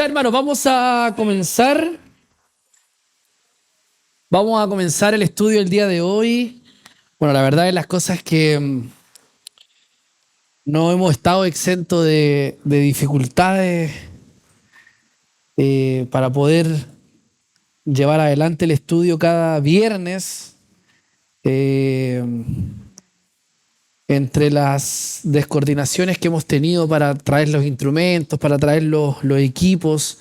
Ya, hermanos, vamos a comenzar el estudio del día de hoy. Bueno, la verdad de las cosas es que no hemos estado exentos de dificultades para poder llevar adelante el estudio cada viernes. Entre las descoordinaciones que hemos tenido para traer los instrumentos, para traer los equipos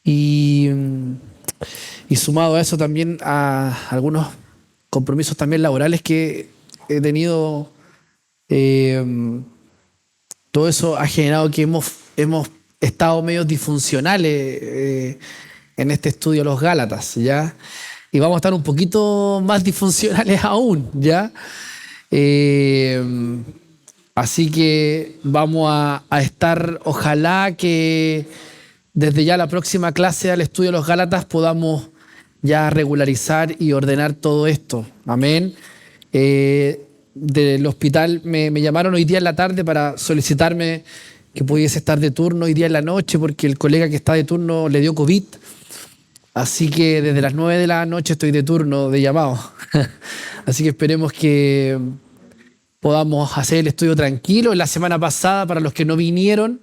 y sumado a eso también a algunos compromisos también laborales que he tenido, todo eso ha generado que hemos estado medio disfuncionales en este estudio Los Gálatas, ¿ya? Y vamos a estar un poquito más disfuncionales aún, ¿ya? Así que vamos a estar, ojalá que desde ya la próxima clase al estudio de los Gálatas podamos ya regularizar y ordenar todo esto. Amén. Del hospital me llamaron hoy día en la tarde para solicitarme que pudiese estar de turno hoy día en la noche porque el colega que está de turno le dio COVID. Así que desde las 9 de la noche estoy de turno de llamado. Así que esperemos que podamos hacer el estudio tranquilo. La semana pasada, para los que no vinieron,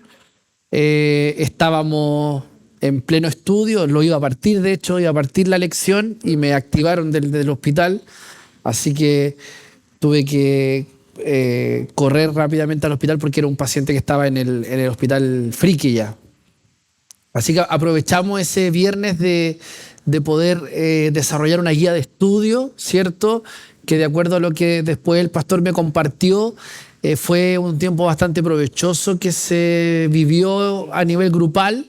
estábamos en pleno estudio. Lo iba a partir, de hecho, iba a partir la lección y me activaron del hospital. Así que tuve que correr rápidamente al hospital porque era un paciente que estaba en el hospital Friki ya. Así que aprovechamos ese viernes de poder desarrollar una guía de estudio, ¿cierto? Que de acuerdo a lo que después el pastor me compartió, fue un tiempo bastante provechoso que se vivió a nivel grupal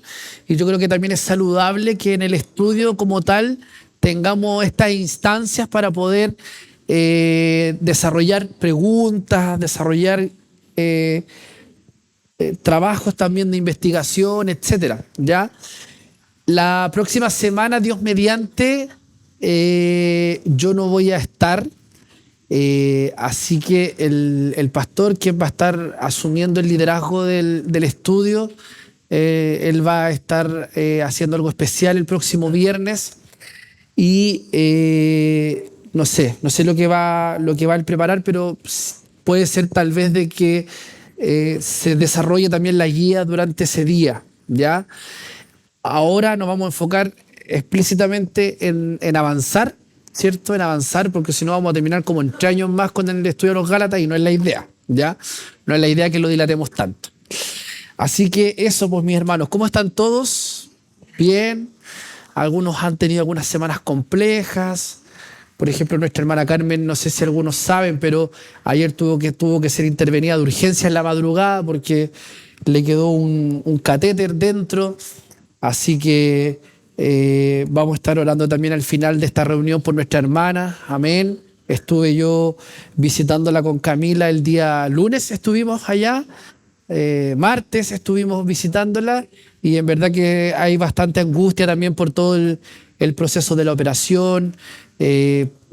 y yo creo que también es saludable que en el estudio como tal tengamos estas instancias para poder desarrollar preguntas, desarrollar trabajos también de investigación, etcétera, ¿ya? La próxima semana, Dios mediante, yo no voy a estar, así que el pastor, quien va a estar asumiendo el liderazgo del estudio, él va a estar haciendo algo especial el próximo viernes y no sé lo que va a preparar, pero puede ser tal vez de que se desarrolle también la guía durante ese día, ¿ya? Ahora nos vamos a enfocar explícitamente en avanzar, ¿cierto? En avanzar, porque si no vamos a terminar como en 3 años más con el estudio de los Gálatas y no es la idea, ¿ya? No es la idea que lo dilatemos tanto. Así que eso, pues mis hermanos, ¿cómo están todos? Bien. Algunos han tenido algunas semanas complejas. Por ejemplo, nuestra hermana Carmen, no sé si algunos saben, pero ayer tuvo que ser intervenida de urgencia en la madrugada porque le quedó un catéter dentro. Así que vamos a estar orando también al final de esta reunión por nuestra hermana. Amén. Estuve yo visitándola con Camila el día lunes, estuvimos allá. Martes estuvimos visitándola y en verdad que hay bastante angustia también por todo el proceso de la operación,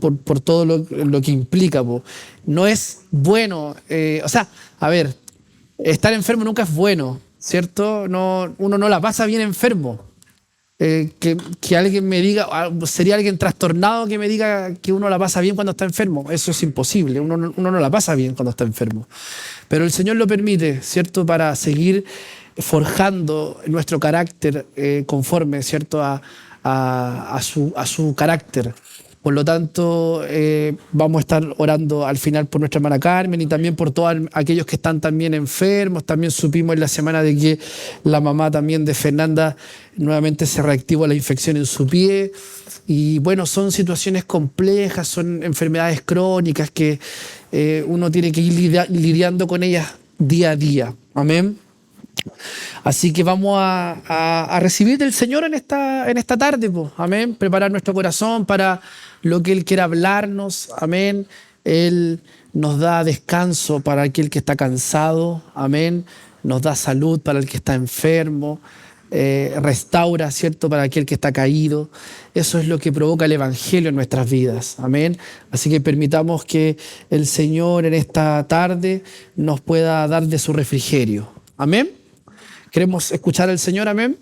por todo lo que implica. Po. No es bueno, a ver, estar enfermo nunca es bueno, ¿cierto? No, uno no la pasa bien enfermo. Que alguien me diga, sería alguien trastornado que me diga que uno la pasa bien cuando está enfermo. Eso es imposible, uno no la pasa bien cuando está enfermo. Pero el Señor lo permite, ¿cierto? Para seguir forjando nuestro carácter conforme, ¿cierto? A su carácter. Por lo tanto, vamos a estar orando al final por nuestra hermana Carmen y también por todos aquellos que están también enfermos. También supimos en la semana de que la mamá también de Fernanda nuevamente se reactivó la infección en su pie. Y bueno, son situaciones complejas, son enfermedades crónicas que uno tiene que ir lidiando con ellas día a día. Amén. Así que vamos a recibir del Señor en esta tarde, pues. Amén. Preparar nuestro corazón para lo que Él quiera hablarnos. Amén. Él nos da descanso para aquel que está cansado. Amén. Nos da salud para el que está enfermo. Restaura, ¿cierto?, para aquel que está caído. Eso es lo que provoca el Evangelio en nuestras vidas. Amén. Así que permitamos que el Señor en esta tarde nos pueda dar de su refrigerio. Amén. Queremos escuchar al Señor, amén.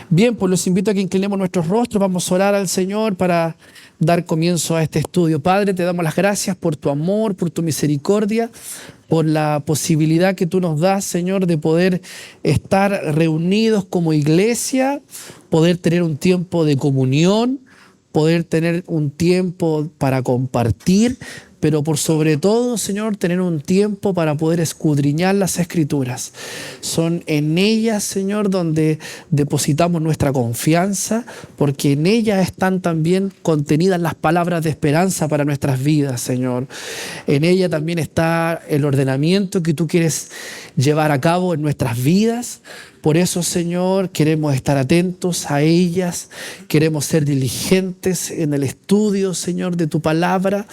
Bien, pues los invito a que inclinemos nuestros rostros. Vamos a orar al Señor para dar comienzo a este estudio. Padre, te damos las gracias por tu amor, por tu misericordia, por la posibilidad que tú nos das, Señor, de poder estar reunidos como iglesia, poder tener un tiempo de comunión, poder tener un tiempo para compartir, pero por sobre todo, Señor, tener un tiempo para poder escudriñar las Escrituras. Son en ellas, Señor, donde depositamos nuestra confianza, porque en ellas están también contenidas las palabras de esperanza para nuestras vidas, Señor. En ella también está el ordenamiento que tú quieres llevar a cabo en nuestras vidas. Por eso, Señor, queremos estar atentos a ellas, queremos ser diligentes en el estudio, Señor, de tu palabra,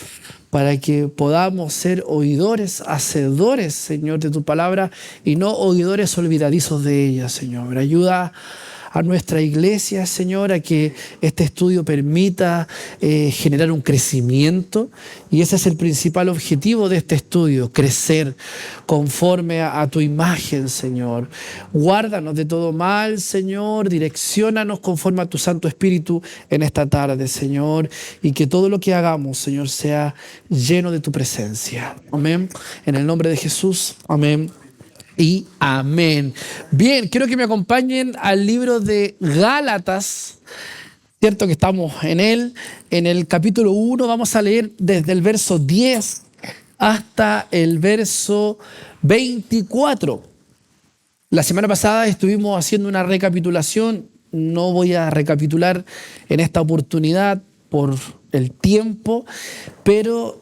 para que podamos ser oidores, hacedores, Señor, de tu palabra y no oidores olvidadizos de ella, Señor. Ayuda a nuestra iglesia, Señor, a que este estudio permita generar un crecimiento, y ese es el principal objetivo de este estudio, crecer conforme a tu imagen, Señor. Guárdanos de todo mal, Señor, direcciónanos conforme a tu Santo Espíritu en esta tarde, Señor, y que todo lo que hagamos, Señor, sea lleno de tu presencia. Amén. En el nombre de Jesús, amén y amén. Bien, quiero que me acompañen al libro de Gálatas, cierto que estamos en él, en el capítulo 1, vamos a leer desde el verso 10 hasta el verso 24. La semana pasada estuvimos haciendo una recapitulación, no voy a recapitular en esta oportunidad por el tiempo, pero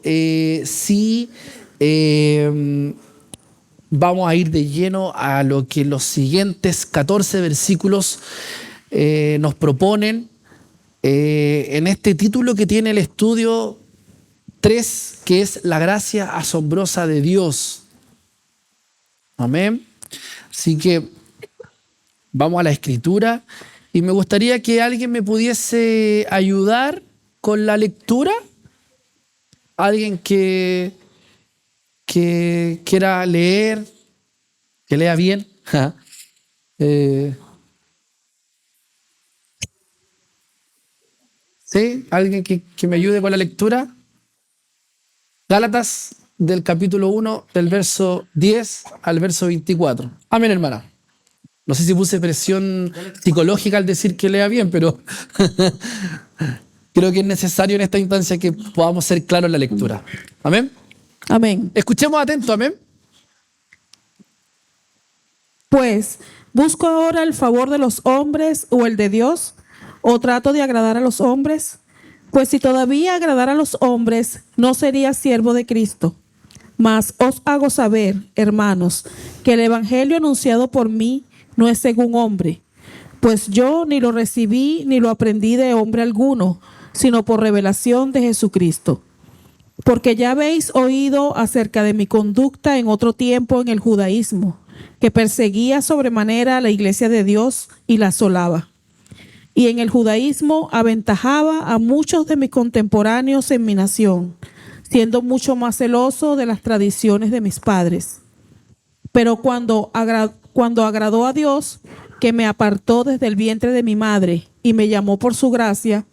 sí vamos a ir de lleno a lo que los siguientes 14 versículos nos proponen en este título que tiene el estudio 3, que es la gracia asombrosa de Dios. Amén. Así que vamos a la escritura y me gustaría que alguien me pudiese ayudar con la lectura. Alguien que quiera leer, que lea bien. ¿Sí? ¿Alguien que me ayude con la lectura? Gálatas del capítulo 1, del verso 10 al verso 24. Amén, hermana. No sé si puse presión psicológica al decir que lea bien, pero creo que es necesario en esta instancia que podamos ser claros en la lectura. Amén. Amén. Escuchemos atentos, amén. Pues, ¿busco ahora el favor de los hombres o el de Dios? ¿O trato de agradar a los hombres? Pues si todavía agradara a los hombres, no sería siervo de Cristo. Mas os hago saber, hermanos, que el evangelio anunciado por mí no es según hombre. Pues yo ni lo recibí ni lo aprendí de hombre alguno, sino por revelación de Jesucristo. Porque ya habéis oído acerca de mi conducta en otro tiempo en el judaísmo, que perseguía sobremanera a la iglesia de Dios y la asolaba. Y en el judaísmo aventajaba a muchos de mis contemporáneos en mi nación, siendo mucho más celoso de las tradiciones de mis padres. Pero cuando agradó a Dios, que me apartó desde el vientre de mi madre y me llamó por su gracia,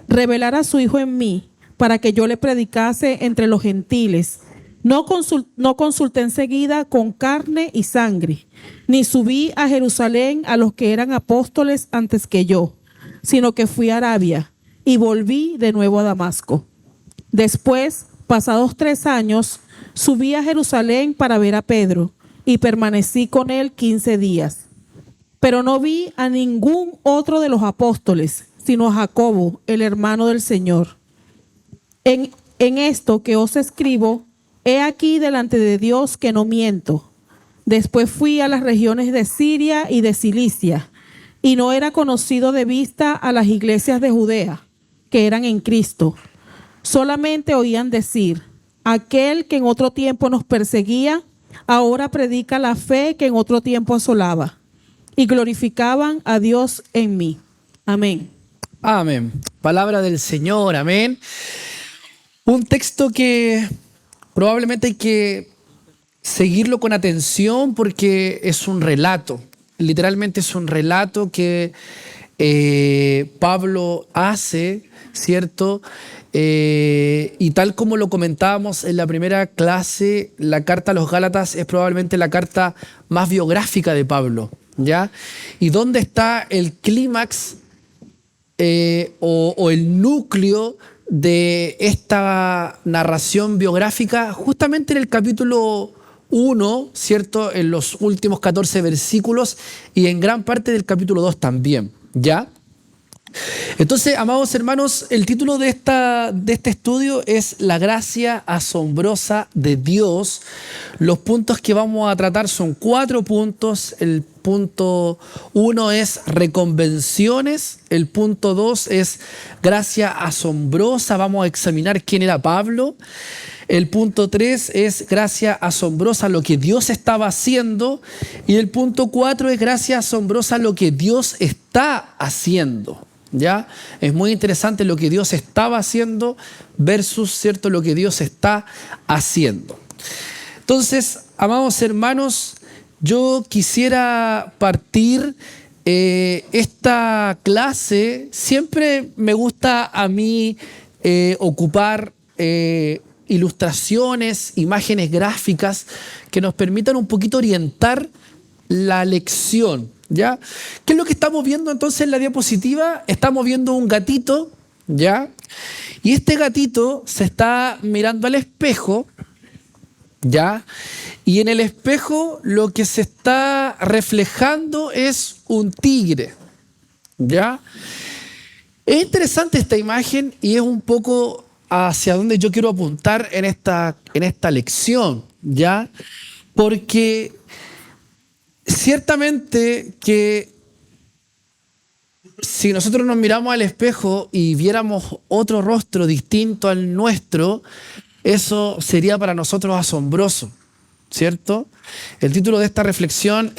revelar a su Hijo en mí, para que yo le predicase entre los gentiles. No consulté enseguida con carne y sangre, ni subí a Jerusalén a los que eran apóstoles antes que yo, sino que fui a Arabia y volví de nuevo a Damasco. Después, pasados 3 años, subí a Jerusalén para ver a Pedro y permanecí con él 15 días. Pero no vi a ningún otro de los apóstoles, sino a Jacobo, el hermano del Señor. En esto que os escribo, he aquí delante de Dios que no miento. Después fui a las regiones de Siria y de Cilicia, y no era conocido de vista a las iglesias de Judea, que eran en Cristo. Solamente oían decir, aquel que en otro tiempo nos perseguía, ahora predica la fe que en otro tiempo asolaba. Y glorificaban a Dios en mí. Amén. Amén. Palabra del Señor, amén. Un texto que probablemente hay que seguirlo con atención porque es un relato. literalmente es un relato que Pablo hace, ¿cierto? Y tal como lo comentábamos en la primera clase, la carta a los Gálatas es probablemente la carta más biográfica de Pablo, ¿ya? ¿Y dónde está el clímax o el núcleo de esta narración biográfica? Justamente en el capítulo 1, ¿cierto? En los últimos 14 versículos y en gran parte del capítulo 2 también, ¿ya? Entonces, amados hermanos, el título de este estudio es La gracia asombrosa de Dios. Los puntos que vamos a tratar son 4 puntos. El punto 1 es reconvenciones. El punto 2 es gracia asombrosa. Vamos a examinar quién era Pablo. El punto 3 es gracia asombrosa, lo que Dios estaba haciendo. Y el punto 4 es gracia asombrosa, lo que Dios está haciendo. ¿Ya? Es muy interesante lo que Dios estaba haciendo versus, ¿cierto?, lo que Dios está haciendo. Entonces, amados hermanos, yo quisiera partir esta clase. Siempre me gusta a mí ocupar ilustraciones, imágenes gráficas que nos permitan un poquito orientar la lección, ¿ya? ¿Qué es lo que estamos viendo entonces en la diapositiva? Estamos viendo un gatito, ¿ya? Y este gatito se está mirando al espejo, ¿ya? Y en el espejo lo que se está reflejando es un tigre, ¿ya? Es interesante esta imagen y es un poco hacia donde yo quiero apuntar en esta lección, ¿ya? Porque ciertamente que si nosotros nos miramos al espejo y viéramos otro rostro distinto al nuestro, eso sería para nosotros asombroso, ¿cierto? El título de esta reflexión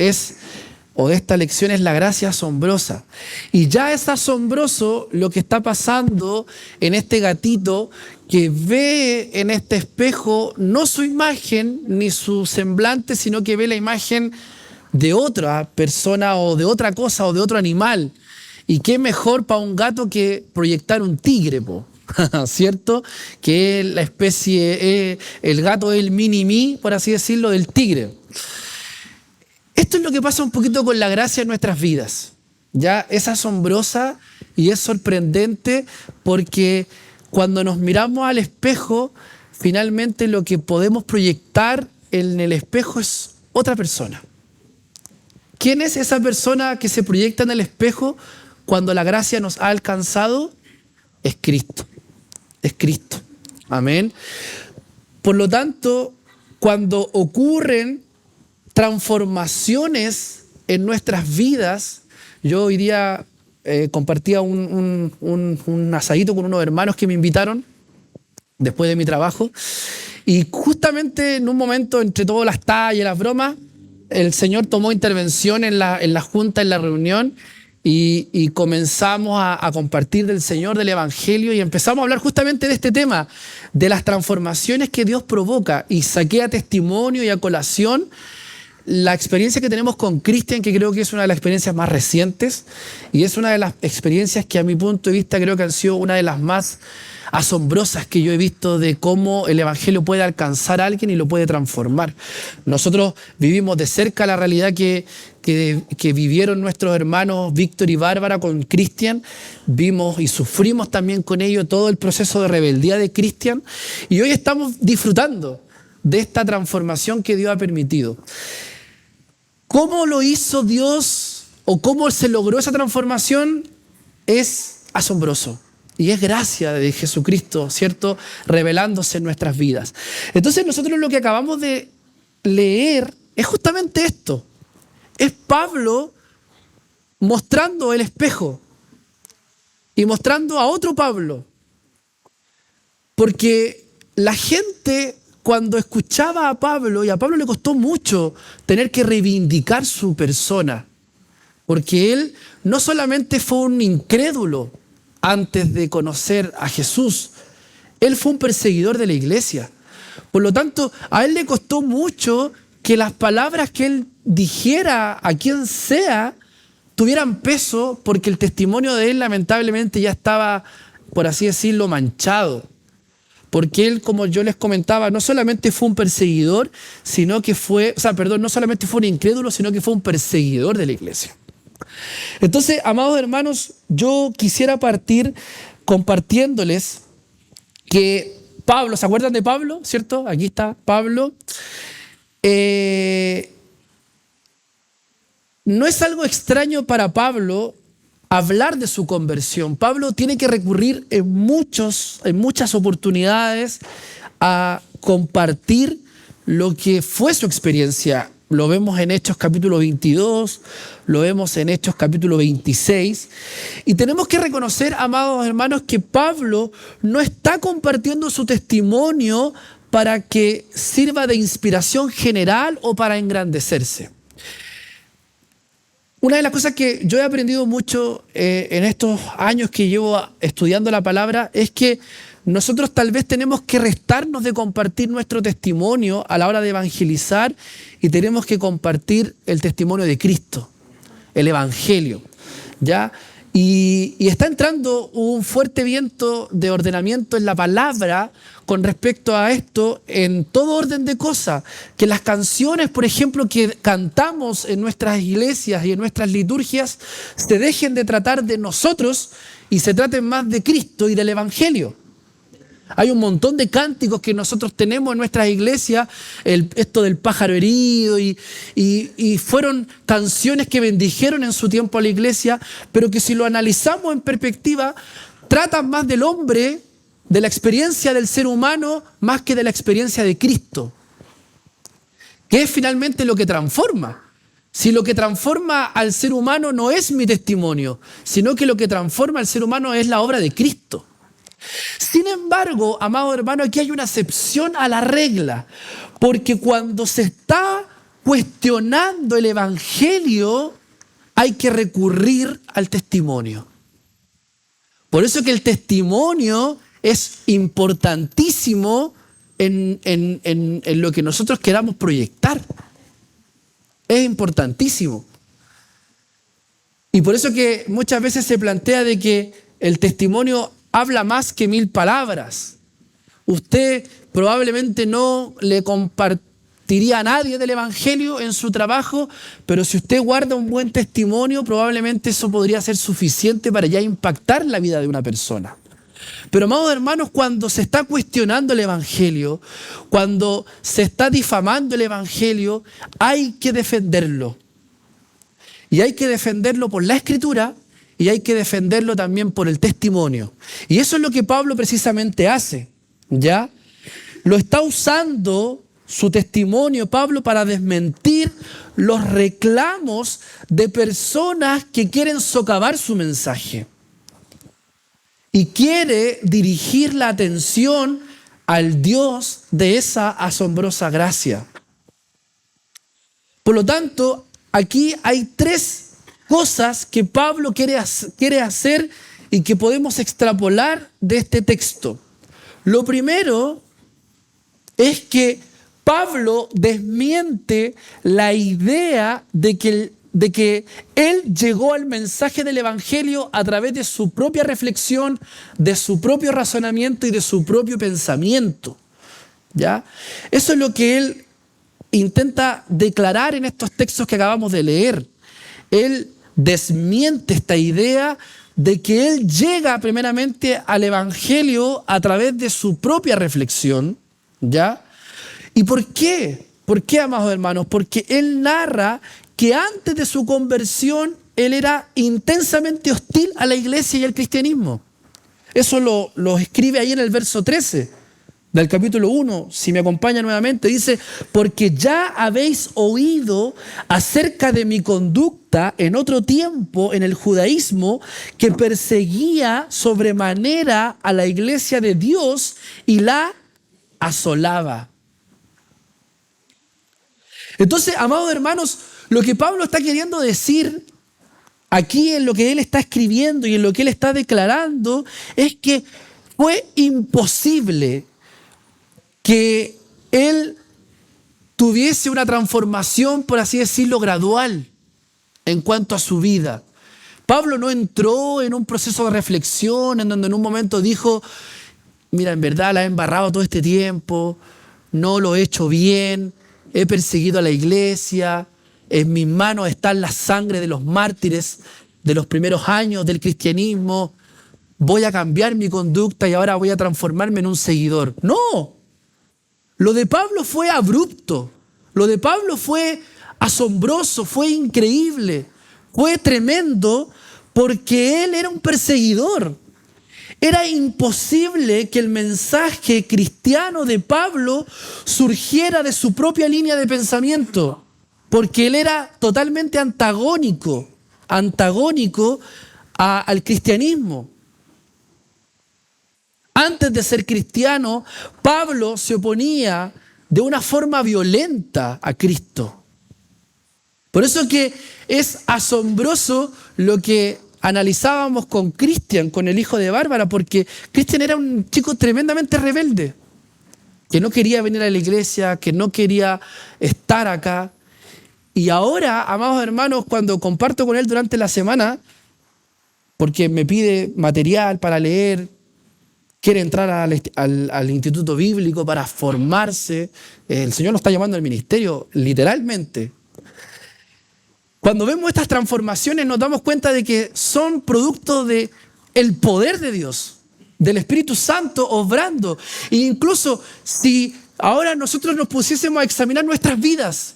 o de esta lección es La gracia asombrosa. Y ya es asombroso lo que está pasando en este gatito que ve en este espejo no su imagen ni su semblante, sino que ve la imagen de otra persona o de otra cosa o de otro animal. Y qué mejor para un gato que proyectar un tigre, po. ¿Cierto? Que es la especie, el gato es el mini-mí, por así decirlo, del tigre. Esto es lo que pasa un poquito con la gracia en nuestras vidas. Ya es asombrosa y es sorprendente porque cuando nos miramos al espejo, finalmente lo que podemos proyectar en el espejo es otra persona. ¿Quién es esa persona que se proyecta en el espejo cuando la gracia nos ha alcanzado? Es Cristo. Es Cristo. Amén. Por lo tanto, cuando ocurren transformaciones en nuestras vidas, yo hoy día compartía un asadito con unos hermanos que me invitaron después de mi trabajo, y justamente en un momento, entre todas las tallas y las bromas, el Señor tomó intervención en la junta, en la reunión, y comenzamos a compartir del Señor, del Evangelio, y empezamos a hablar justamente de este tema, de las transformaciones que Dios provoca, y saqué a testimonio y a colación la experiencia que tenemos con Cristian, que creo que es una de las experiencias más recientes, y es una de las experiencias que a mi punto de vista creo que han sido una de las más asombrosas que yo he visto de cómo el Evangelio puede alcanzar a alguien y lo puede transformar. Nosotros vivimos de cerca la realidad que vivieron nuestros hermanos Víctor y Bárbara con Cristian. Vimos y sufrimos también con ellos todo el proceso de rebeldía de Cristian, y hoy estamos disfrutando de esta transformación que Dios ha permitido. ¿Cómo lo hizo Dios o cómo se logró esa transformación? Es asombroso. Y es gracia de Jesucristo, ¿cierto?, revelándose en nuestras vidas. Entonces nosotros lo que acabamos de leer es justamente esto. Es Pablo mostrando el espejo y mostrando a otro Pablo. Porque la gente, cuando escuchaba a Pablo, y a Pablo le costó mucho tener que reivindicar su persona, porque él no solamente fue un incrédulo antes de conocer a Jesús, él fue un perseguidor de la iglesia. Por lo tanto, a él le costó mucho que las palabras que él dijera a quien sea tuvieran peso, porque el testimonio de él lamentablemente ya estaba, por así decirlo, manchado. Porque él, como yo les comentaba, no solamente fue un perseguidor, sino que no solamente fue un incrédulo, sino que fue un perseguidor de la iglesia. Entonces, amados hermanos, yo quisiera partir compartiéndoles que Pablo, ¿se acuerdan de Pablo? ¿Cierto? Aquí está Pablo. No es algo extraño para Pablo hablar de su conversión. Pablo tiene que recurrir en muchas oportunidades a compartir lo que fue su experiencia. Lo vemos en Hechos capítulo 22, lo vemos en Hechos capítulo 26. Y tenemos que reconocer, amados hermanos, que Pablo no está compartiendo su testimonio para que sirva de inspiración general o para engrandecerse. Una de las cosas que yo he aprendido mucho en estos años que llevo estudiando la palabra es que nosotros tal vez tenemos que restarnos de compartir nuestro testimonio a la hora de evangelizar y tenemos que compartir el testimonio de Cristo, el Evangelio, ¿ya? Y está entrando un fuerte viento de ordenamiento en la palabra con respecto a esto en todo orden de cosas. Que las canciones, por ejemplo, que cantamos en nuestras iglesias y en nuestras liturgias se dejen de tratar de nosotros y se traten más de Cristo y del Evangelio. Hay un montón de cánticos que nosotros tenemos en nuestras iglesias, esto del pájaro herido, y fueron canciones que bendijeron en su tiempo a la iglesia, pero que si lo analizamos en perspectiva, tratan más del hombre, de la experiencia del ser humano, más que de la experiencia de Cristo, que es finalmente lo que transforma. Si lo que transforma al ser humano no es mi testimonio, sino que lo que transforma al ser humano es la obra de Cristo. Sin embargo, amado hermano, aquí hay una excepción a la regla, porque cuando se está cuestionando el Evangelio, hay que recurrir al testimonio. Por eso que el testimonio es importantísimo en lo que nosotros queramos proyectar. Es importantísimo. Y por eso que muchas veces se plantea de que el testimonio habla más que 1000 palabras. Usted probablemente no le compartiría a nadie del Evangelio en su trabajo, pero si usted guarda un buen testimonio, probablemente eso podría ser suficiente para ya impactar la vida de una persona. Pero, amados hermanos, cuando se está cuestionando el Evangelio, cuando se está difamando el Evangelio, hay que defenderlo. Y hay que defenderlo por la Escritura, y hay que defenderlo también por el testimonio. Y eso es lo que Pablo precisamente hace, ¿ya? Lo está usando su testimonio, Pablo, para desmentir los reclamos de personas que quieren socavar su mensaje. Y quiere dirigir la atención al Dios de esa asombrosa gracia. Por lo tanto, aquí hay 3 cosas que Pablo quiere hacer y que podemos extrapolar de este texto. Lo primero es que Pablo desmiente la idea de que él llegó al mensaje del Evangelio a través de su propia reflexión, de su propio razonamiento y de su propio pensamiento, ¿ya? Eso es lo que él intenta declarar en estos textos que acabamos de leer. Él desmiente esta idea de que él llega primeramente al Evangelio a través de su propia reflexión, ¿ya? ¿Y por qué? ¿Por qué, amados hermanos? Porque él narra que antes de su conversión él era intensamente hostil a la iglesia y al cristianismo. Eso lo escribe ahí en el verso 13 del capítulo 1, si me acompaña nuevamente, dice: porque ya habéis oído acerca de mi conducta en otro tiempo en el judaísmo, que perseguía sobremanera a la iglesia de Dios y la asolaba. Entonces, amados hermanos, lo que Pablo está queriendo decir aquí en lo que él está escribiendo y en lo que él está declarando es que fue imposible que él tuviese una transformación, por así decirlo, gradual en cuanto a su vida. Pablo no entró en un proceso de reflexión en donde en un momento dijo, mira, en verdad la he embarrado todo este tiempo, no lo he hecho bien, he perseguido a la iglesia, en mis manos está la sangre de los mártires de los primeros años del cristianismo, voy a cambiar mi conducta y ahora voy a transformarme en un seguidor. No, lo de Pablo fue abrupto, lo de Pablo fue asombroso, fue increíble, fue tremendo porque él era un perseguidor. Era imposible que el mensaje cristiano de Pablo surgiera de su propia línea de pensamiento, porque él era totalmente antagónico al cristianismo. Antes de ser cristiano, Pablo se oponía de una forma violenta a Cristo. Por eso que es asombroso lo que analizábamos con Cristian, con el hijo de Bárbara, porque Cristian era un chico tremendamente rebelde, que no quería venir a la iglesia, que no quería estar acá. Y ahora, amados hermanos, cuando comparto con él durante la semana, porque me pide material para leer, quiere entrar al instituto bíblico para formarse, el Señor nos está llamando al ministerio, literalmente. Cuando vemos estas transformaciones nos damos cuenta de que son producto del poder de Dios, del Espíritu Santo obrando. E incluso si ahora nosotros nos pusiésemos a examinar nuestras vidas,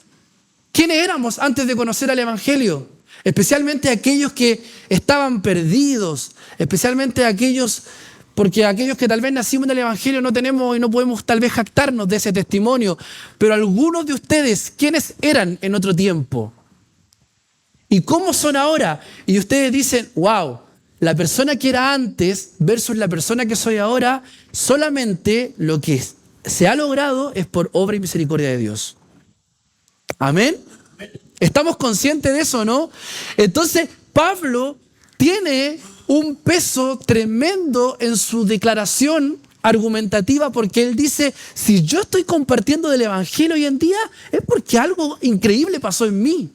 ¿quiénes éramos antes de conocer al Evangelio? Especialmente aquellos que estaban perdidos, especialmente aquellos, porque aquellos que tal vez nacimos en el Evangelio no tenemos y no podemos tal vez jactarnos de ese testimonio, pero algunos de ustedes, ¿quiénes eran en otro tiempo? ¿Y cómo son ahora? Y ustedes dicen, wow, la persona que era antes versus la persona que soy ahora, solamente lo que se ha logrado es por obra y misericordia de Dios. ¿Amén? ¿Estamos conscientes de eso, no? Entonces, Pablo tiene un peso tremendo en su declaración argumentativa porque él dice, si yo estoy compartiendo del Evangelio hoy en día, es porque algo increíble pasó en mí.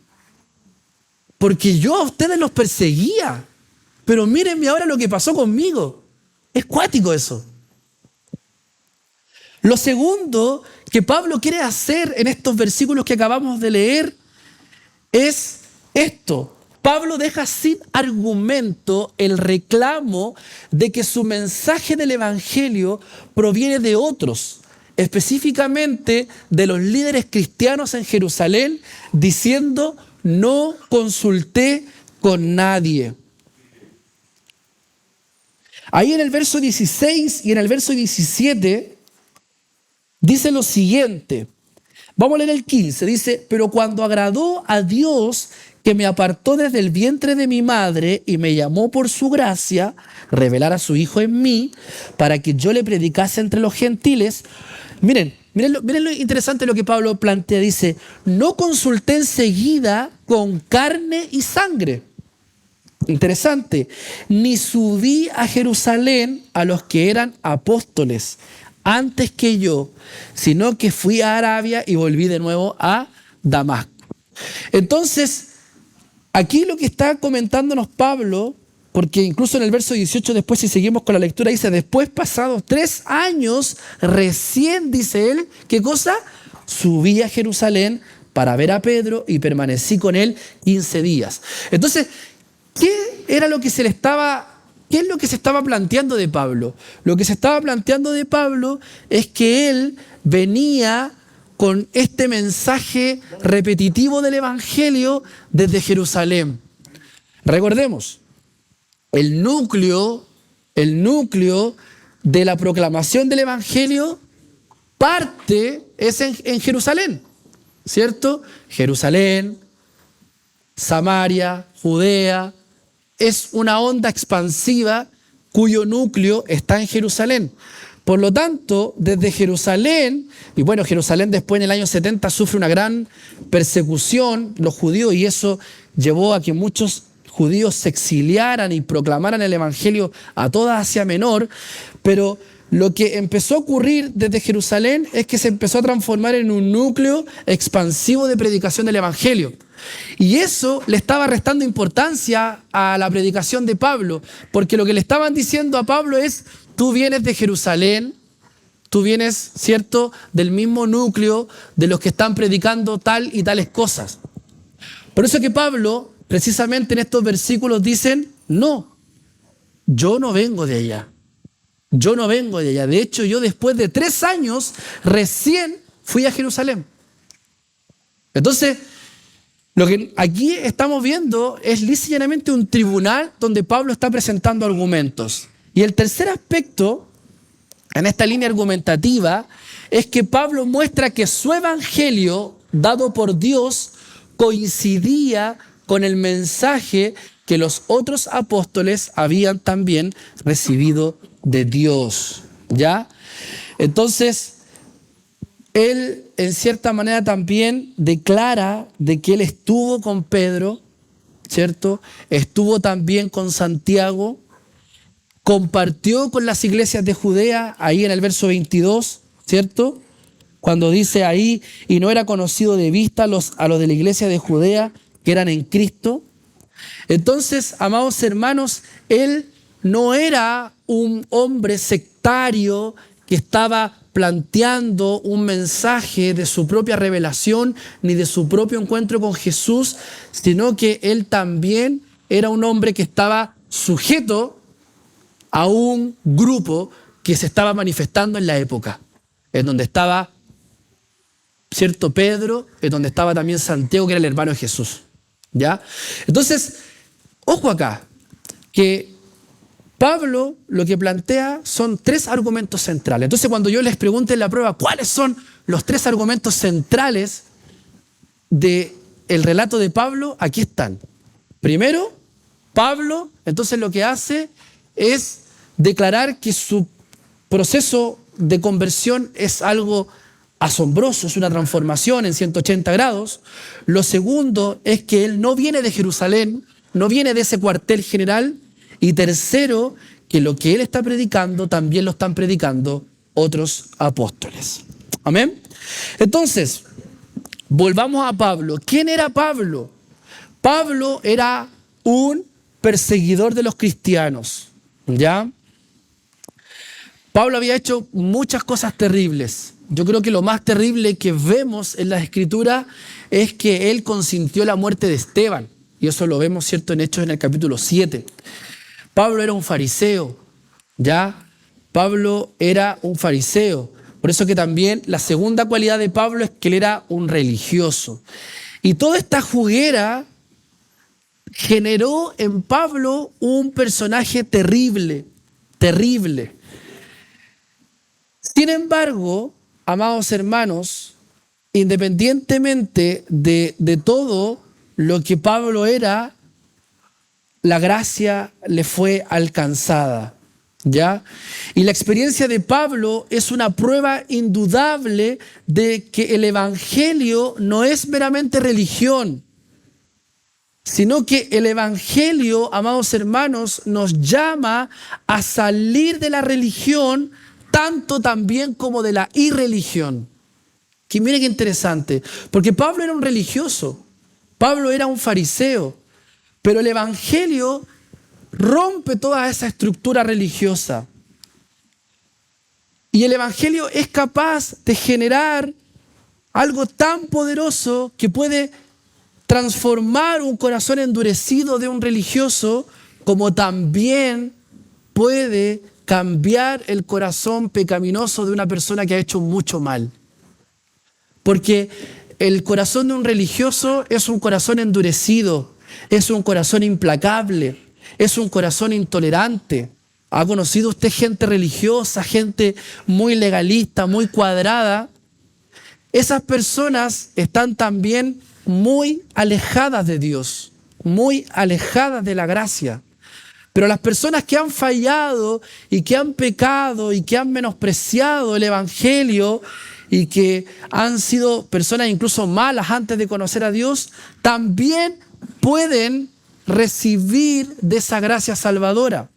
Porque yo a ustedes los perseguía. Pero mírenme ahora lo que pasó conmigo. Es cuático eso. Lo segundo que Pablo quiere hacer en estos versículos que acabamos de leer es esto. Pablo deja sin argumento el reclamo de que su mensaje del Evangelio proviene de otros, específicamente de los líderes cristianos en Jerusalén, diciendo, no consulté con nadie. Ahí en el verso 16 y en el verso 17 dice lo siguiente. Vamos a leer el 15. Dice, pero cuando agradó a Dios que me apartó desde el vientre de mi madre y me llamó por su gracia, revelar a su Hijo en mí, para que yo le predicase entre los gentiles. Miren lo interesante lo que Pablo plantea. Dice, no consulté enseguida con carne y sangre. Interesante. Ni subí a Jerusalén a los que eran apóstoles antes que yo, sino que fui a Arabia y volví de nuevo a Damasco. Entonces, aquí lo que está comentándonos Pablo, porque incluso en el verso 18 después, si seguimos con la lectura, dice, después pasados 3 años, recién, dice él, ¿qué cosa? Subí a Jerusalén para ver a Pedro y permanecí con él 15 días. Entonces, ¿qué es lo que se estaba planteando de Pablo? Lo que se estaba planteando de Pablo es que él venía con este mensaje repetitivo del Evangelio desde Jerusalén. Recordemos, el núcleo de la proclamación del Evangelio es en Jerusalén, ¿cierto? Jerusalén, Samaria, Judea, es una onda expansiva cuyo núcleo está en Jerusalén. Por lo tanto, desde Jerusalén, y bueno, Jerusalén después en el año 70 sufre una gran persecución, los judíos, y eso llevó a que muchos judíos se exiliaran y proclamaran el Evangelio a toda Asia Menor, pero lo que empezó a ocurrir desde Jerusalén es que se empezó a transformar en un núcleo expansivo de predicación del Evangelio. Y eso le estaba restando importancia a la predicación de Pablo, porque lo que le estaban diciendo a Pablo es: tú vienes de Jerusalén, tú vienes, ¿cierto?, del mismo núcleo de los que están predicando tal y tales cosas. Por eso que Pablo, precisamente en estos versículos, dicen: no, yo no vengo de allá. Yo no vengo de allá. De hecho, yo después de 3 años recién fui a Jerusalén. Entonces, lo que aquí estamos viendo es lisa y llanamente un tribunal donde Pablo está presentando argumentos. Y el tercer aspecto en esta línea argumentativa es que Pablo muestra que su evangelio dado por Dios coincidía con el mensaje que los otros apóstoles habían también recibido de Dios, ¿ya? Entonces, él en cierta manera también declara de que él estuvo con Pedro, ¿cierto? Estuvo también con Santiago, compartió con las iglesias de Judea, ahí en el verso 22, ¿cierto? Cuando dice ahí: y no era conocido de vista a los de la iglesia de Judea que eran en Cristo. Entonces, amados hermanos, él no era un hombre sectario que estaba planteando un mensaje de su propia revelación ni de su propio encuentro con Jesús, sino que él también era un hombre que estaba sujeto a un grupo que se estaba manifestando en la época, en donde estaba, ¿cierto?, Pedro, en donde estaba también Santiago, que era el hermano de Jesús, ¿ya? Entonces, ojo acá, que Pablo lo que plantea son 3 argumentos centrales. Entonces, cuando yo les pregunte en la prueba cuáles son los 3 argumentos centrales del relato de Pablo, aquí están. Primero, Pablo entonces lo que hace es declarar que su proceso de conversión es algo asombroso, es una transformación en 180 grados. Lo segundo es que él no viene de Jerusalén, no viene de ese cuartel general. Y tercero, que lo que él está predicando también lo están predicando otros apóstoles. Amén. Entonces, volvamos a Pablo. ¿Quién era Pablo? Pablo era un perseguidor de los cristianos, ¿ya? Pablo había hecho muchas cosas terribles. Yo creo que lo más terrible que vemos en la Escritura es que él consintió la muerte de Esteban. Y eso lo vemos, ¿cierto?, en Hechos en el capítulo 7. Pablo era un fariseo, ¿ya? Pablo era un fariseo. Por eso que también la segunda cualidad de Pablo es que él era un religioso. Y toda esta juguera generó en Pablo un personaje terrible, terrible. Sin embargo, amados hermanos, independientemente de todo lo que Pablo era, la gracia le fue alcanzada, ¿ya? Y la experiencia de Pablo es una prueba indudable de que el evangelio no es meramente religión, sino que el evangelio, amados hermanos, nos llama a salir de la religión, tanto también como de la irreligión. Que mire qué interesante, porque Pablo era un religioso, Pablo era un fariseo, pero el evangelio rompe toda esa estructura religiosa. Y el evangelio es capaz de generar algo tan poderoso que puede transformar un corazón endurecido de un religioso, como también puede cambiar el corazón pecaminoso de una persona que ha hecho mucho mal. Porque el corazón de un religioso es un corazón endurecido, es un corazón implacable, es un corazón intolerante. ¿Ha conocido usted gente religiosa, gente muy legalista, muy cuadrada? Esas personas están también muy alejadas de Dios, muy alejadas de la gracia. Pero las personas que han fallado y que han pecado y que han menospreciado el evangelio y que han sido personas incluso malas antes de conocer a Dios, también pueden recibir de esa gracia salvadora.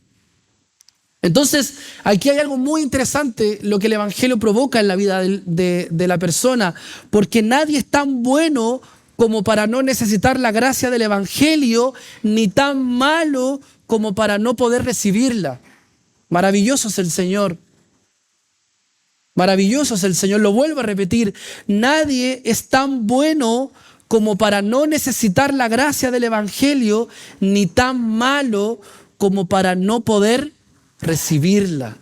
Entonces, aquí hay algo muy interesante, lo que el Evangelio provoca en la vida de la persona, porque nadie es tan bueno como para no necesitar la gracia del Evangelio, ni tan malo como para no poder recibirla. Maravilloso es el Señor. Maravilloso es el Señor. Lo vuelvo a repetir. Nadie es tan bueno como para no necesitar la gracia del Evangelio, ni tan malo como para no poder recibirla.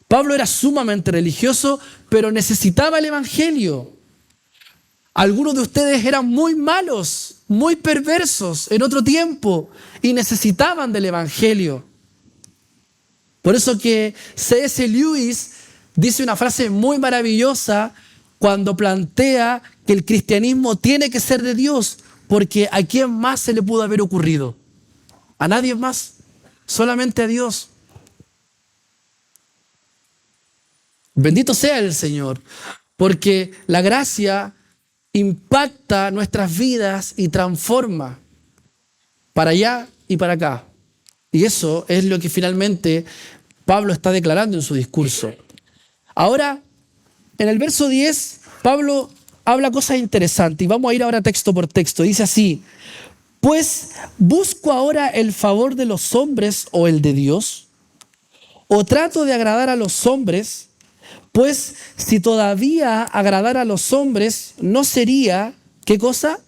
Pablo era sumamente religioso, pero necesitaba el Evangelio. Algunos de ustedes eran muy malos, muy perversos en otro tiempo y necesitaban del Evangelio. Por eso que C.S. Lewis dice una frase muy maravillosa cuando plantea que el cristianismo tiene que ser de Dios, porque ¿a quién más se le pudo haber ocurrido? A nadie más, solamente a Dios. Bendito sea el Señor, porque la gracia impacta nuestras vidas y transforma para allá y para acá. Y eso es lo que finalmente Pablo está declarando en su discurso. Ahora, en el verso 10, Pablo habla cosas interesantes y vamos a ir ahora texto por texto. Dice así: pues, ¿busco ahora el favor de los hombres o el de Dios? ¿O trato de agradar a los hombres? Pues, si todavía agradara a los hombres, no sería, ¿qué cosa?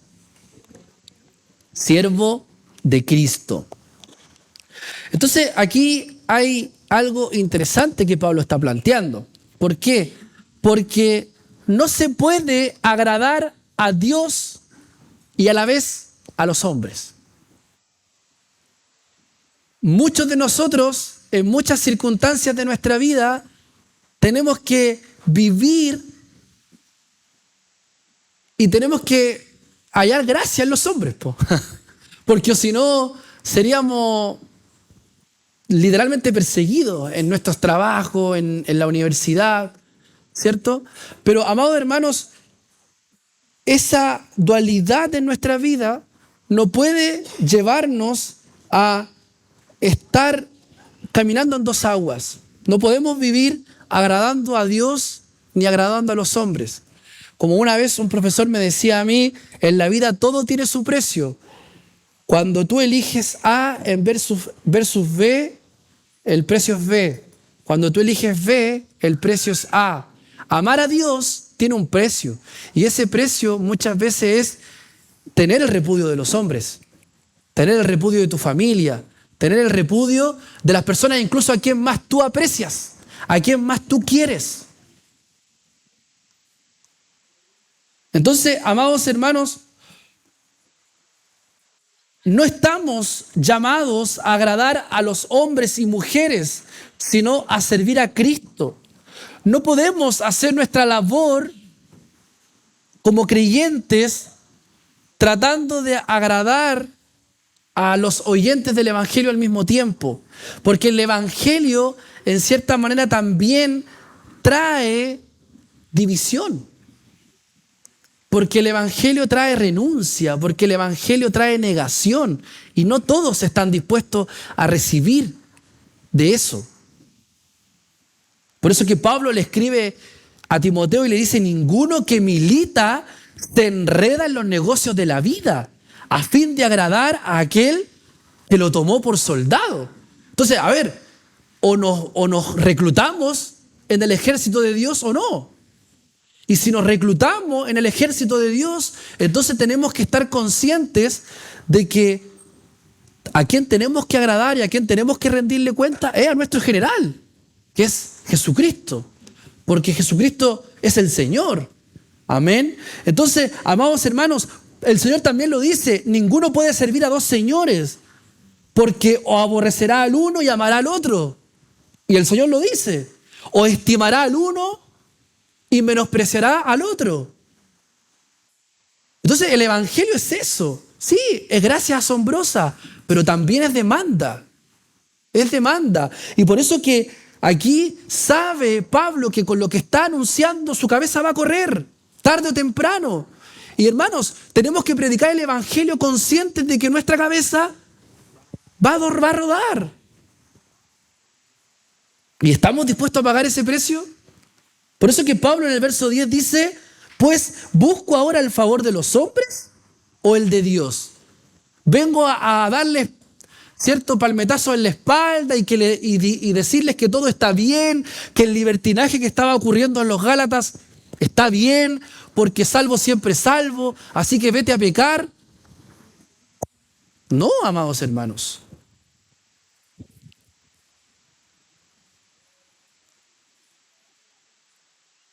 Siervo de Cristo. Entonces, aquí hay algo interesante que Pablo está planteando. ¿Por qué? Porque no se puede agradar a Dios y a la vez a los hombres. Muchos de nosotros, en muchas circunstancias de nuestra vida, tenemos que vivir y tenemos que hallar gracia en los hombres, porque si no seríamos literalmente perseguidos en nuestros trabajos, en la universidad, ¿cierto? Pero, amados hermanos, esa dualidad en nuestra vida no puede llevarnos a estar caminando en dos aguas. No podemos vivir agradando a Dios ni agradando a los hombres. Como una vez un profesor me decía a mí, en la vida todo tiene su precio. Cuando tú eliges A en versus B, el precio es B. Cuando tú eliges B, el precio es A. Amar a Dios tiene un precio. Y ese precio muchas veces es tener el repudio de los hombres, tener el repudio de tu familia, tener el repudio de las personas incluso a quien más tú aprecias, a quien más tú quieres. Entonces, amados hermanos, no estamos llamados a agradar a los hombres y mujeres, sino a servir a Cristo. No podemos hacer nuestra labor como creyentes tratando de agradar a los oyentes del Evangelio al mismo tiempo, porque el Evangelio en cierta manera también trae división. Porque el Evangelio trae renuncia, porque el Evangelio trae negación. Y no todos están dispuestos a recibir de eso. Por eso que Pablo le escribe a Timoteo y le dice: ninguno que milita se enreda en los negocios de la vida, a fin de agradar a aquel que lo tomó por soldado. Entonces, a ver, o nos reclutamos en el ejército de Dios o no. Y si nos reclutamos en el ejército de Dios, entonces tenemos que estar conscientes de que a quien tenemos que agradar y a quien tenemos que rendirle cuenta es a nuestro general, que es Jesucristo. Porque Jesucristo es el Señor. Amén. Entonces, amados hermanos, el Señor también lo dice: ninguno puede servir a dos señores, porque o aborrecerá al uno y amará al otro. Y el Señor lo dice: o estimará al uno y menospreciará al otro. Entonces el Evangelio es eso. Sí, es gracia asombrosa, pero también es demanda. Es demanda. Y por eso que aquí sabe Pablo que con lo que está anunciando su cabeza va a correr, tarde o temprano. Y hermanos, tenemos que predicar el Evangelio conscientes de que nuestra cabeza va a rodar. ¿Y estamos dispuestos a pagar ese precio? Por eso que Pablo en el verso 10 dice, pues, ¿busco ahora el favor de los hombres o el de Dios? Vengo a darles cierto palmetazo en la espalda y decirles que todo está bien, que el libertinaje que estaba ocurriendo en los Gálatas está bien, porque salvo siempre salvo, así que vete a pecar. No, amados hermanos.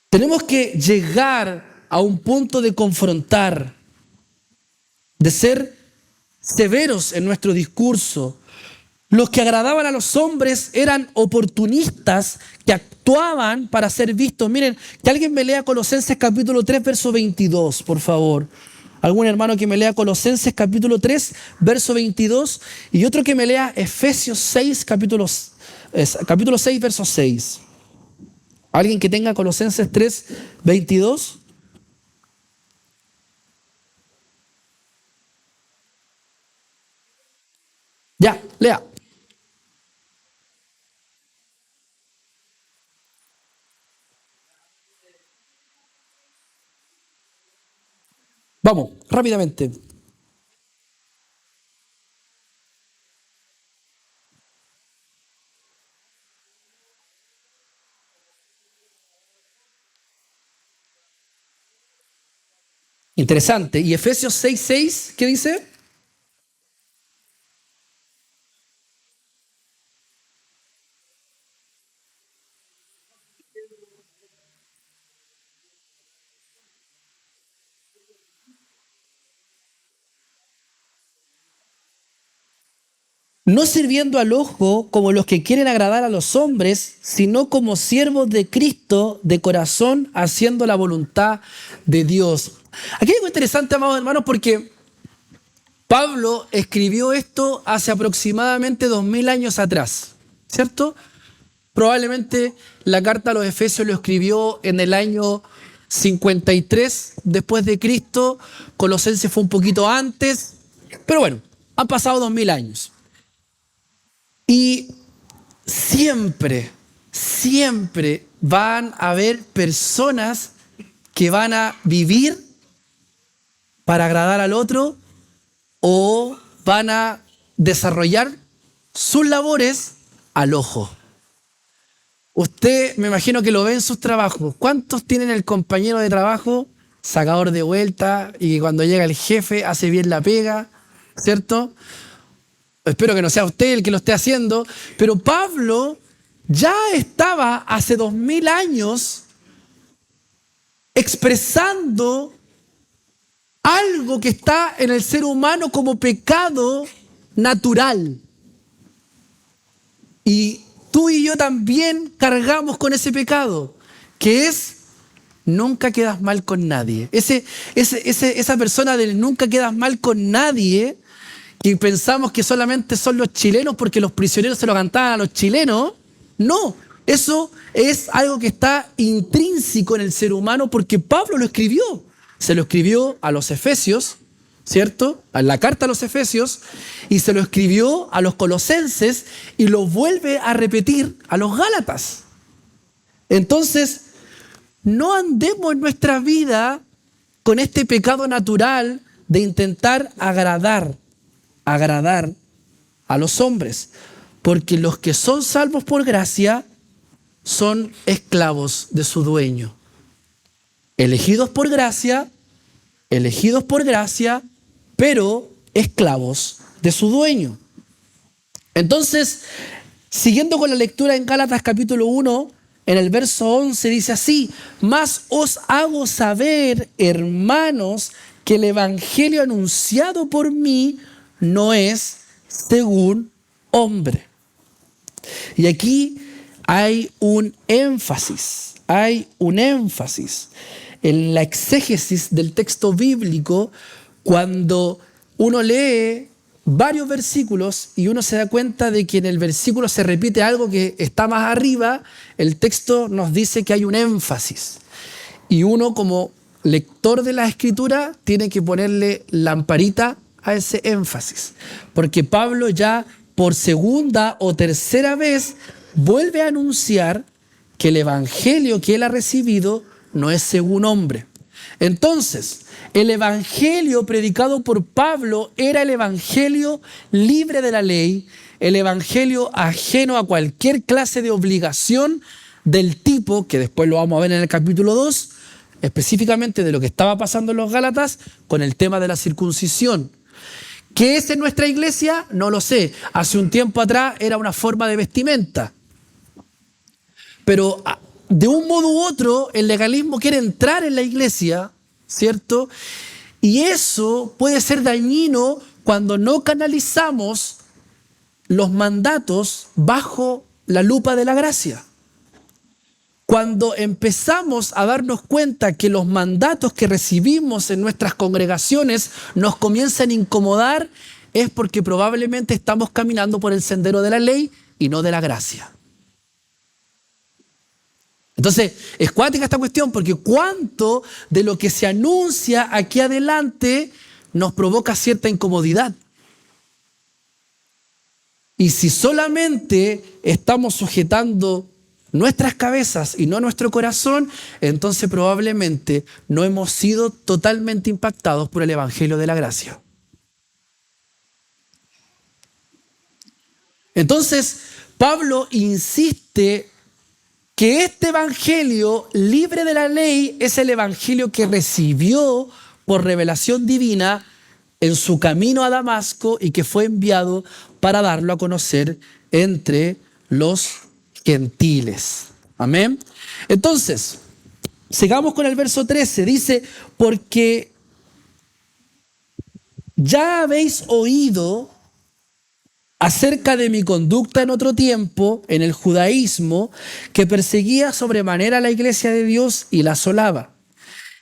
Tenemos que llegar a un punto de confrontar, de ser severos en nuestro discurso. Los que agradaban a los hombres eran oportunistas que actuaban para ser vistos. Miren, que alguien me lea Colosenses capítulo 3, verso 22, por favor. Algún hermano que me lea Colosenses capítulo 3, verso 22. Y otro que me lea Efesios 6, capítulo 6, verso 6. ¿Alguien que tenga Colosenses 3, 22? Ya, lea. Vamos, rápidamente. Interesante. ¿Y Efesios 6, 6, qué dice? No sirviendo al ojo como los que quieren agradar a los hombres, sino como siervos de Cristo de corazón, haciendo la voluntad de Dios. Aquí hay algo interesante, amados hermanos, porque Pablo escribió esto hace aproximadamente 2000 años atrás, ¿cierto? Probablemente la carta a los Efesios lo escribió en el año 53 después de Cristo, Colosenses fue un poquito antes, pero bueno, han pasado 2000 años. Y siempre van a haber personas que van a vivir para agradar al otro o van a desarrollar sus labores al ojo. Usted me imagino que lo ve en sus trabajos. ¿Cuántos tienen el compañero de trabajo sacador de vuelta y que cuando llega el jefe hace bien la pega, ¿cierto? Espero que no sea usted el que lo esté haciendo, pero Pablo ya estaba hace 2000 años expresando algo que está en el ser humano como pecado natural. Y tú y yo también cargamos con ese pecado, que es nunca quedas mal con nadie. Esa persona del nunca quedas mal con nadie, que pensamos que solamente son los chilenos porque los prisioneros se lo cantaban a los chilenos. No, eso es algo que está intrínseco en el ser humano porque Pablo lo escribió. Se lo escribió a los Efesios, ¿cierto? En la carta a los Efesios, y se lo escribió a los Colosenses y lo vuelve a repetir a los Gálatas. Entonces, no andemos en nuestra vida con este pecado natural de intentar agradar a los hombres, porque los que son salvos por gracia son esclavos de su dueño. Elegidos por gracia, pero esclavos de su dueño. Entonces, siguiendo con la lectura en Gálatas capítulo 1, en el verso 11 dice así: mas os hago saber, hermanos, que el evangelio anunciado por mí no es según hombre. Y aquí hay un énfasis en la exégesis del texto bíblico. Cuando uno lee varios versículos y uno se da cuenta de que en el versículo se repite algo que está más arriba, el texto nos dice que hay un énfasis. Y uno como lector de la Escritura tiene que ponerle lamparita a ese énfasis, porque Pablo ya por segunda o tercera vez vuelve a anunciar que el evangelio que él ha recibido no es según hombre. Entonces, el evangelio predicado por Pablo era el evangelio libre de la ley, el evangelio ajeno a cualquier clase de obligación del tipo, que después lo vamos a ver en el capítulo 2, específicamente de lo que estaba pasando en los Gálatas con el tema de la circuncisión. ¿Qué es en nuestra iglesia? No lo sé. Hace un tiempo atrás era una forma de vestimenta. Pero de un modo u otro, el legalismo quiere entrar en la iglesia, ¿cierto? Y eso puede ser dañino cuando no canalizamos los mandatos bajo la lupa de la gracia. Cuando empezamos a darnos cuenta que los mandatos que recibimos en nuestras congregaciones nos comienzan a incomodar, es porque probablemente estamos caminando por el sendero de la ley y no de la gracia. Entonces, es cuática esta cuestión, porque cuánto de lo que se anuncia aquí adelante nos provoca cierta incomodidad. Y si solamente estamos sujetando nuestras cabezas y no nuestro corazón, entonces probablemente no hemos sido totalmente impactados por el evangelio de la gracia. Entonces, Pablo insiste que este evangelio libre de la ley es el evangelio que recibió por revelación divina en su camino a Damasco y que fue enviado para darlo a conocer entre los gentiles. Amén. Entonces, sigamos con el verso 13. Dice, porque ya habéis oído acerca de mi conducta en otro tiempo, en el judaísmo, que perseguía sobremanera a la iglesia de Dios y la asolaba.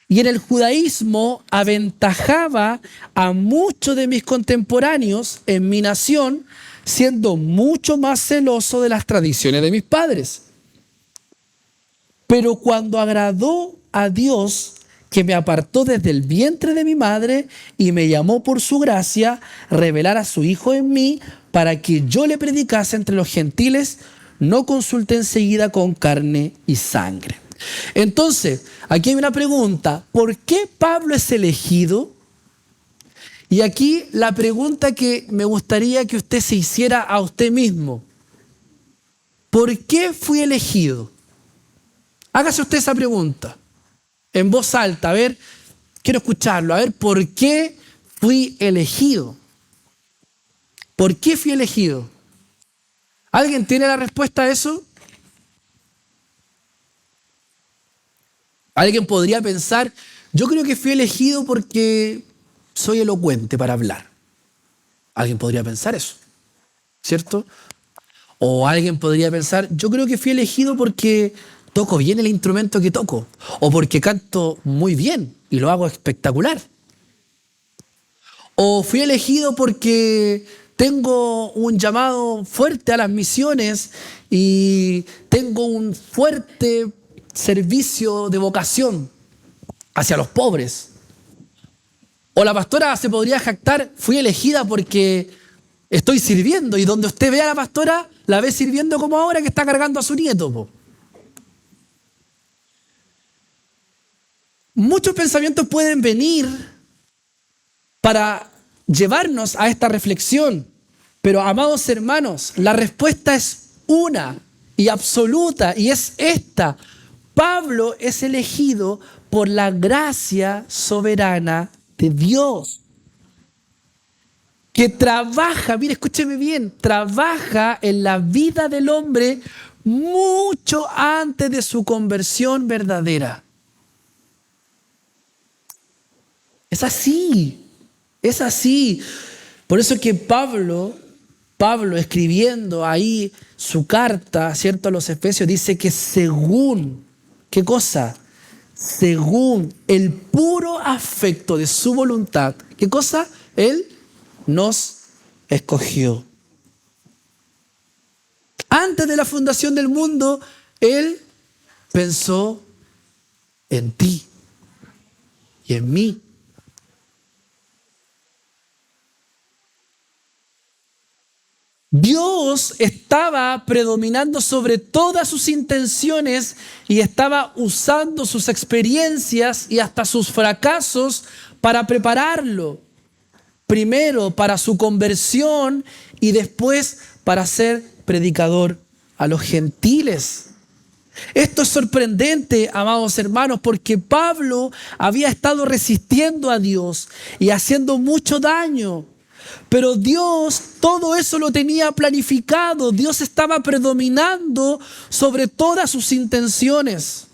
Y en el judaísmo aventajaba a muchos de mis contemporáneos en mi nación, siendo mucho más celoso de las tradiciones de mis padres. Pero cuando agradó a Dios, que me apartó desde el vientre de mi madre y me llamó por su gracia, revelar a su Hijo en mí, para que yo le predicase entre los gentiles, no consulté enseguida con carne y sangre. Entonces, aquí hay una pregunta. ¿Por qué Pablo es elegido? Y aquí la pregunta que me gustaría que usted se hiciera a usted mismo. ¿Por qué fui elegido? Hágase usted esa pregunta en voz alta. A ver, quiero escucharlo. A ver, ¿por qué fui elegido? ¿Por qué fui elegido? ¿Alguien tiene la respuesta a eso? Alguien podría pensar, yo creo que fui elegido porque soy elocuente para hablar. Alguien podría pensar eso, ¿cierto? O alguien podría pensar, yo creo que fui elegido porque toco bien el instrumento que toco, o porque canto muy bien y lo hago espectacular. O fui elegido porque tengo un llamado fuerte a las misiones y tengo un fuerte servicio de vocación hacia los pobres. O la pastora se podría jactar, fui elegida porque estoy sirviendo, y donde usted ve a la pastora, la ve sirviendo como ahora que está cargando a su nieto, po. Muchos pensamientos pueden venir para llevarnos a esta reflexión, pero amados hermanos, la respuesta es una y absoluta, y es esta: Pablo es elegido por la gracia soberana de Dios, que trabaja, mire, escúcheme bien, trabaja en la vida del hombre mucho antes de su conversión verdadera. Es así, es así. Por eso que Pablo escribiendo ahí su carta, ¿cierto?, a los Efesios, dice que según, ¿qué cosa? Según el puro afecto de su voluntad, ¿qué cosa? Él nos escogió. Antes de la fundación del mundo, Él pensó en ti y en mí. Dios Dios estaba predominando sobre todas sus intenciones y estaba usando sus experiencias y hasta sus fracasos para prepararlo. Primero para su conversión y después para ser predicador a los gentiles. Esto es sorprendente, amados hermanos, porque Pablo había estado resistiendo a Dios y haciendo mucho daño. Pero Dios todo eso lo tenía planificado. Dios estaba predominando sobre todas sus intenciones.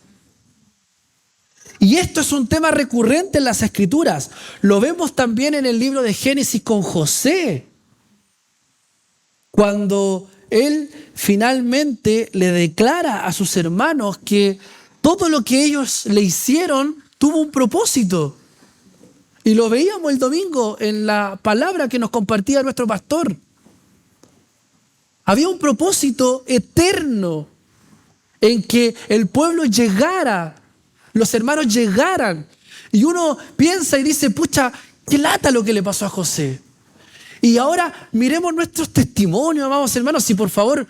Y esto es un tema recurrente en las Escrituras. Lo vemos también en el libro de Génesis con José. Cuando él finalmente le declara a sus hermanos que todo lo que ellos le hicieron tuvo un propósito. Y lo veíamos el domingo en la palabra que nos compartía nuestro pastor. Había un propósito eterno en que el pueblo llegara, los hermanos llegaran. Y uno piensa y dice, pucha, qué lata lo que le pasó a José. Y ahora miremos nuestros testimonios, amados hermanos, si por favor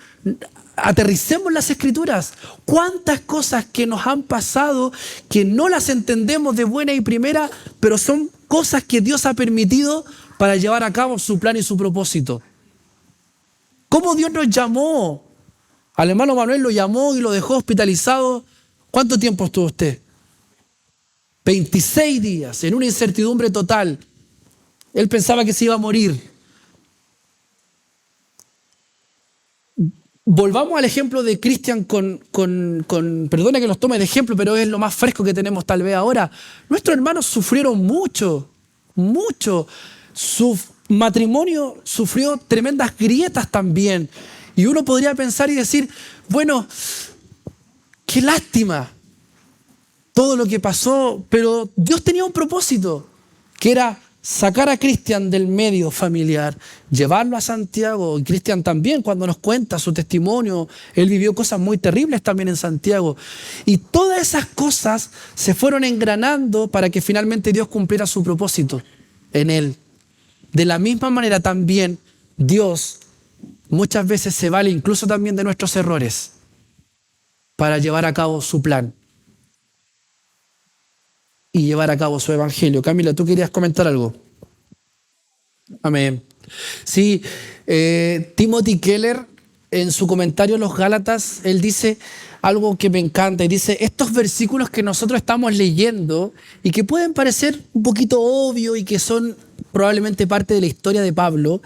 aterricemos las Escrituras. Cuántas cosas que nos han pasado que no las entendemos de buena y primera, pero son cosas que Dios ha permitido para llevar a cabo su plan y su propósito. ¿Cómo Dios nos llamó? Al hermano Manuel lo llamó y lo dejó hospitalizado. ¿Cuánto tiempo estuvo usted? 26 días, en una incertidumbre total. Él pensaba que se iba a morir. Volvamos al ejemplo de Cristian perdona que los tome de ejemplo, pero es lo más fresco que tenemos tal vez ahora. Nuestros hermanos sufrieron mucho. Su matrimonio sufrió tremendas grietas también. Y uno podría pensar y decir, bueno, qué lástima todo lo que pasó, pero Dios tenía un propósito, que era sacar a Cristian del medio familiar, llevarlo a Santiago. Y Cristian también, cuando nos cuenta su testimonio, él vivió cosas muy terribles también en Santiago. Y todas esas cosas se fueron engranando para que finalmente Dios cumpliera su propósito en él. De la misma manera también Dios muchas veces se vale incluso también de nuestros errores para llevar a cabo su plan y llevar a cabo su evangelio. Camila, ¿tú querías comentar algo? Amén. Sí, Timothy Keller, en su comentario a los Gálatas, él dice algo que me encanta y dice, estos versículos que nosotros estamos leyendo y que pueden parecer un poquito obvio y que son probablemente parte de la historia de Pablo,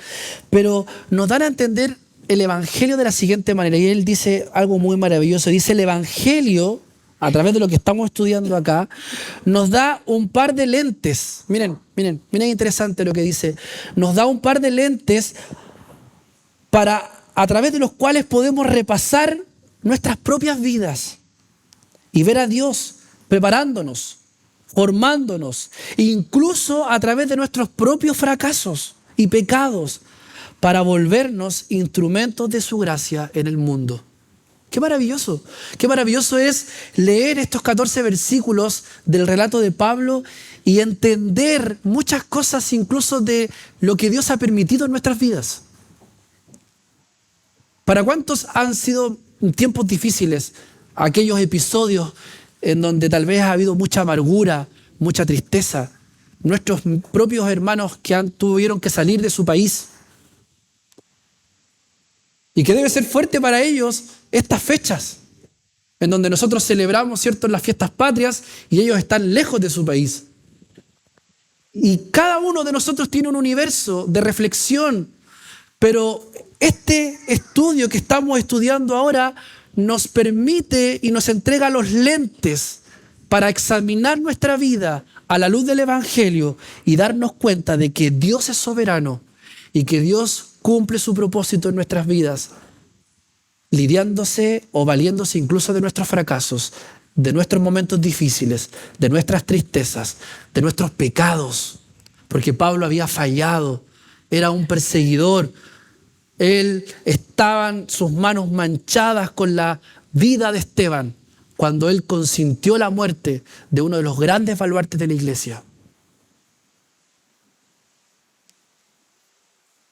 pero nos dan a entender el evangelio de la siguiente manera. Y él dice algo muy maravilloso. Dice, el evangelio, a través de lo que estamos estudiando acá, nos da un par de lentes. Miren interesante lo que dice. Nos da un par de lentes a través de los cuales podemos repasar nuestras propias vidas y ver a Dios preparándonos, formándonos, incluso a través de nuestros propios fracasos y pecados, para volvernos instrumentos de su gracia en el mundo. Qué maravilloso es leer estos 14 versículos del relato de Pablo y entender muchas cosas incluso de lo que Dios ha permitido en nuestras vidas. ¿Para cuántos han sido tiempos difíciles aquellos episodios en donde tal vez ha habido mucha amargura, mucha tristeza? Nuestros propios hermanos que tuvieron que salir de su país. Y que debe ser fuerte para ellos estas fechas, en donde nosotros celebramos, ¿cierto?, las fiestas patrias y ellos están lejos de su país. Y cada uno de nosotros tiene un universo de reflexión, pero este estudio que estamos estudiando ahora nos permite y nos entrega los lentes para examinar nuestra vida a la luz del Evangelio y darnos cuenta de que Dios es soberano y que Dios cumple su propósito en nuestras vidas, lidiándose o valiéndose incluso de nuestros fracasos, de nuestros momentos difíciles, de nuestras tristezas, de nuestros pecados, porque Pablo había fallado, era un perseguidor, estaban sus manos manchadas con la vida de Esteban, cuando él consintió la muerte de uno de los grandes baluartes de la iglesia.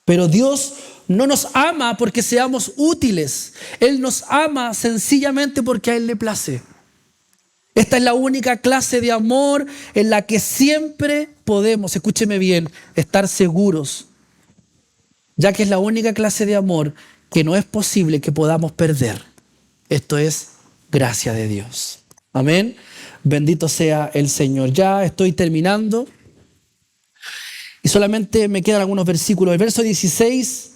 Pero Dios no nos ama porque seamos útiles. Él nos ama sencillamente porque a Él le place. Esta es la única clase de amor en la que siempre podemos, escúcheme bien, estar seguros, ya que es la única clase de amor que no es posible que podamos perder. Esto es gracia de Dios. Amén. Bendito sea el Señor. Ya estoy terminando y solamente me quedan algunos versículos. El verso 16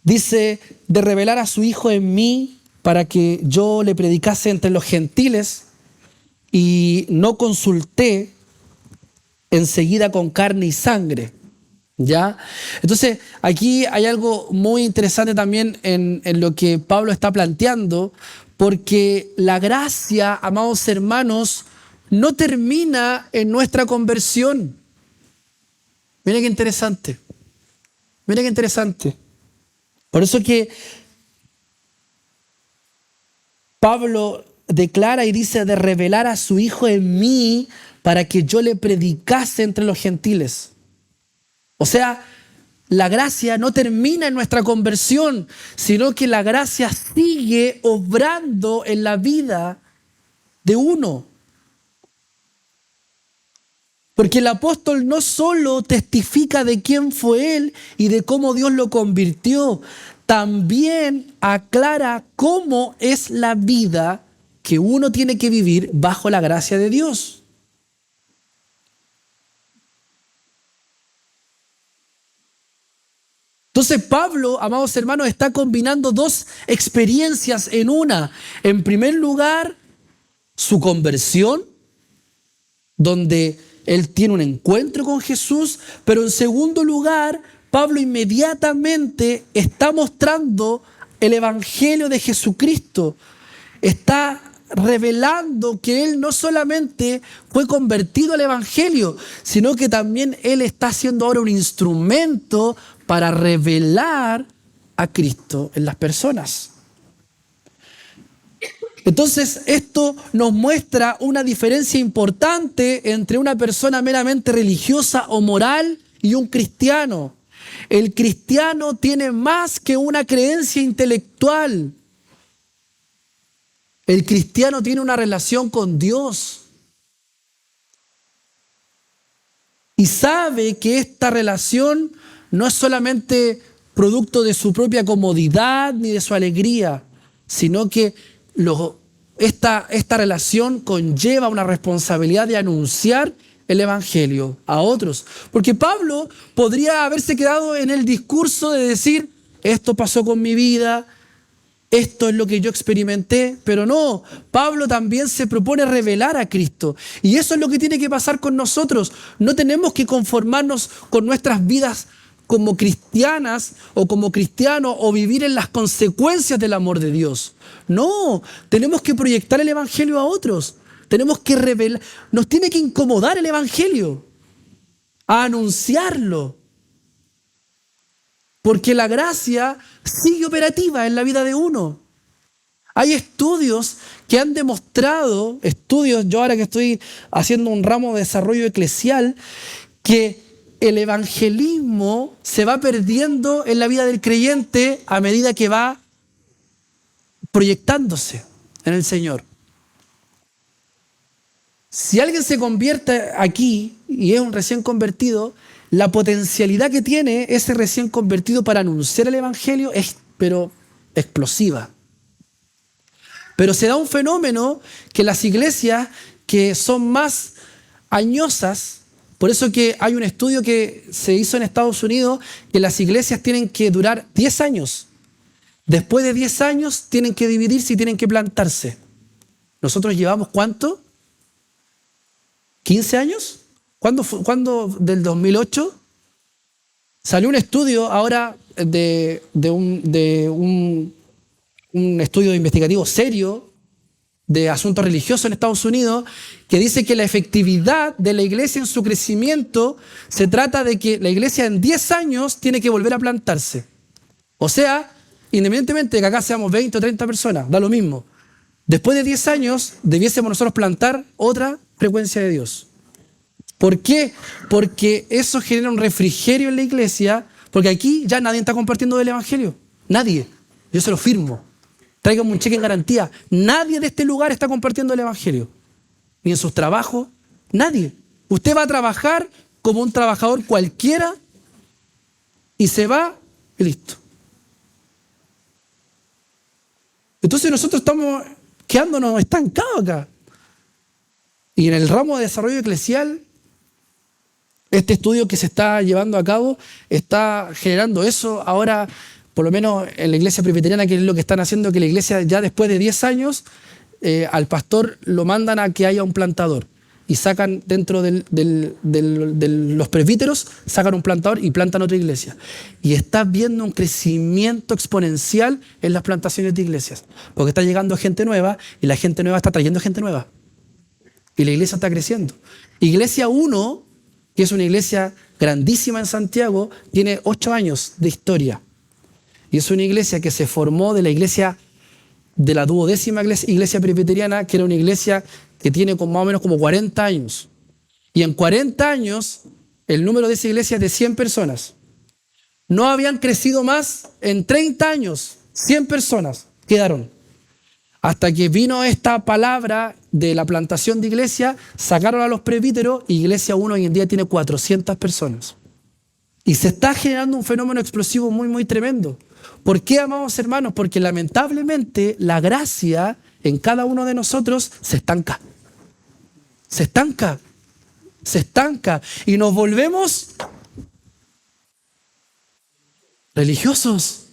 dice, de revelar a su Hijo en mí para que yo le predicase entre los gentiles, y no consulté enseguida con carne y sangre. ¿Ya? Entonces, aquí hay algo muy interesante también en lo que Pablo está planteando, porque la gracia, amados hermanos, no termina en nuestra conversión. Mira qué interesante. Mira qué interesante. Por eso que Pablo declara y dice de revelar a su Hijo en mí para que yo le predicase entre los gentiles. O sea, la gracia no termina en nuestra conversión, sino que la gracia sigue obrando en la vida de uno. Porque el apóstol no solo testifica de quién fue él y de cómo Dios lo convirtió, también aclara cómo es la vida que uno tiene que vivir bajo la gracia de Dios. Entonces Pablo, amados hermanos, está combinando dos experiencias en una. En primer lugar, su conversión, donde él tiene un encuentro con Jesús, pero en segundo lugar, Pablo inmediatamente está mostrando el evangelio de Jesucristo. Está revelando que él no solamente fue convertido al evangelio, sino que también él está siendo ahora un instrumento para revelar a Cristo en las personas. Entonces, esto nos muestra una diferencia importante entre una persona meramente religiosa o moral y un cristiano. El cristiano tiene más que una creencia intelectual. El cristiano tiene una relación con Dios. Y sabe que esta relación no es solamente producto de su propia comodidad ni de su alegría, sino que esta relación conlleva una responsabilidad de anunciar el evangelio a otros. Porque Pablo podría haberse quedado en el discurso de decir, esto pasó con mi vida, esto es lo que yo experimenté, pero no, Pablo también se propone revelar a Cristo. Y eso es lo que tiene que pasar con nosotros. No tenemos que conformarnos con nuestras vidas como cristianas o como cristianos o vivir en las consecuencias del amor de Dios. No, tenemos que proyectar el evangelio a otros. Tenemos que revelar, nos tiene que incomodar el evangelio, a anunciarlo. Porque la gracia sigue operativa en la vida de uno. Hay estudios que han demostrado, yo ahora que estoy haciendo un ramo de desarrollo eclesial, que el evangelismo se va perdiendo en la vida del creyente a medida que va proyectándose en el Señor. Si alguien se convierte aquí y es un recién convertido, la potencialidad que tiene ese recién convertido para anunciar el evangelio es, pero explosiva. Pero se da un fenómeno que las iglesias que son más añosas, por eso que hay un estudio que se hizo en Estados Unidos, que las iglesias tienen que durar 10 años. Después de 10 años tienen que dividirse y tienen que plantarse. ¿Nosotros llevamos cuánto? ¿15 años? ¿Cuándo del 2008? Salió un estudio ahora de un estudio investigativo serio de asuntos religiosos en Estados Unidos que dice que la efectividad de la iglesia en su crecimiento se trata de que la iglesia en 10 años tiene que volver a plantarse. O sea, independientemente de que acá seamos 20 o 30 personas, da lo mismo. Después de 10 años debiésemos nosotros plantar otra frecuencia de Dios. ¿Por qué? Porque eso genera un refrigerio en la iglesia, Porque aquí ya nadie está compartiendo el evangelio. Nadie. Yo se lo firmo. Tráigame un cheque en garantía. Nadie de este lugar está compartiendo el evangelio. Ni en sus trabajos. Nadie. Usted va a trabajar como un trabajador cualquiera y se va y listo. Entonces nosotros estamos quedándonos estancados acá. Y en el ramo de desarrollo eclesial, este estudio que se está llevando a cabo está generando eso. Ahora, por lo menos en la iglesia presbiteriana, que es lo que están haciendo, que la iglesia ya después de 10 años, al pastor lo mandan a que haya un plantador. Y sacan dentro de los presbíteros, sacan un plantador y plantan otra iglesia. Y está viendo un crecimiento exponencial en las plantaciones de iglesias. Porque está llegando gente nueva y la gente nueva está trayendo gente nueva. Y la iglesia está creciendo. Iglesia 1, que es una iglesia grandísima en Santiago, tiene 8 años de historia. Y es una iglesia que se formó de la iglesia, de la 12ª iglesia presbiteriana, que era una iglesia que tiene más o menos como 40 años. Y en 40 años, el número de esa iglesia es de 100 personas. No habían crecido más en 30 años. 100 personas quedaron. Hasta que vino esta palabra de la plantación de iglesia, sacaron a los presbíteros y Iglesia 1 hoy en día tiene 400 personas. Y se está generando un fenómeno explosivo muy, muy tremendo. ¿Por qué, amados hermanos? Porque lamentablemente la gracia en cada uno de nosotros se estanca. Se estanca. Se estanca. Y nos volvemos religiosos.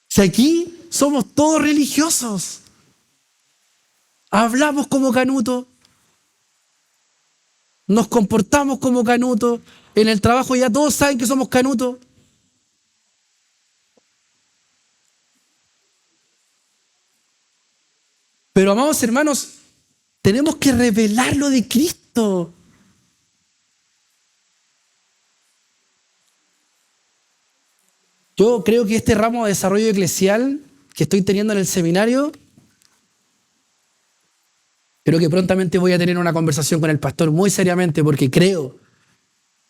Si aquí somos todos religiosos. Hablamos como Canuto. Nos comportamos como Canuto. En el trabajo ya todos saben que somos Canuto. Pero, amados hermanos, tenemos que revelar lo de Cristo. Yo creo que este ramo de desarrollo eclesial que estoy teniendo en el seminario, creo que prontamente voy a tener una conversación con el pastor muy seriamente, porque creo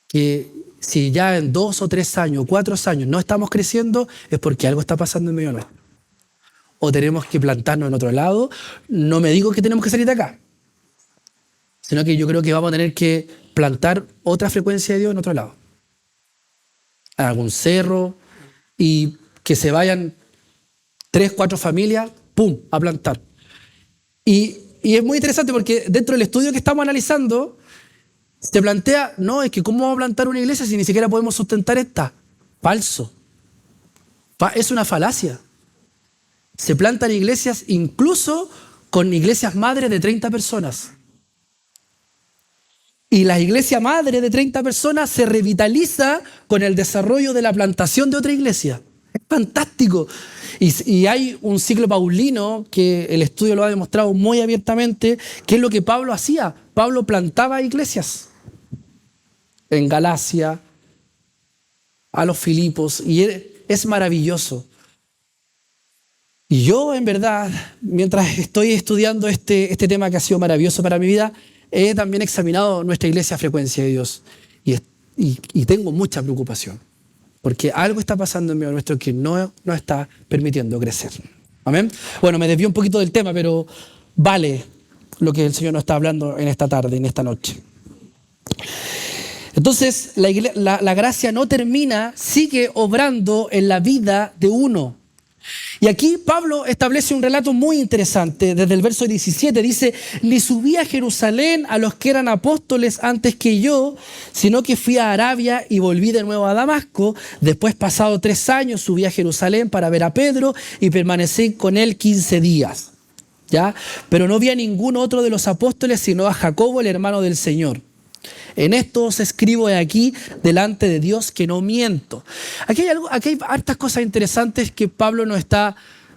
que si ya en 2 o 3 años, 4 años no estamos creciendo, es porque algo está pasando en medio nuestro. O tenemos que plantarnos en otro lado. No me digo que tenemos que salir de acá, sino que yo creo que vamos a tener que plantar otra frecuencia de Dios en otro lado. A algún cerro, y que se vayan 3, 4 familias, ¡pum!, a plantar. Y es muy interesante porque dentro del estudio que estamos analizando, se plantea, no, es que ¿cómo vamos a plantar una iglesia si ni siquiera podemos sustentar esta? Falso. Es una falacia. Se plantan iglesias incluso con iglesias madres de 30 personas. Y la iglesia madre de 30 personas se revitaliza con el desarrollo de la plantación de otra iglesia. Es fantástico. Y hay un ciclo paulino que el estudio lo ha demostrado muy abiertamente, que es lo que Pablo hacía. Pablo plantaba iglesias en Galacia, a los Filipos, y es maravilloso. Y yo, en verdad, mientras estoy estudiando este tema que ha sido maravilloso para mi vida, he también examinado nuestra iglesia Frecuencia de Dios. Y tengo mucha preocupación. Porque algo está pasando en medio nuestro que no está permitiendo crecer. ¿Amén? Bueno, me desvío un poquito del tema, pero vale lo que el Señor nos está hablando en esta tarde, en esta noche. Entonces, la gracia no termina, sigue obrando en la vida de uno. Y aquí Pablo establece un relato muy interesante. Desde el verso 17 dice: ni subí a Jerusalén a los que eran apóstoles antes que yo, sino que fui a Arabia y volví de nuevo a Damasco. Después, pasado 3 años, subí a Jerusalén para ver a Pedro y permanecí con él 15 días. ¿Ya? Pero no vi a ningún otro de los apóstoles, sino a Jacobo, el hermano del Señor. En esto os escribo aquí delante de Dios que no miento. Aquí hay hartas cosas interesantes que Pablo nos está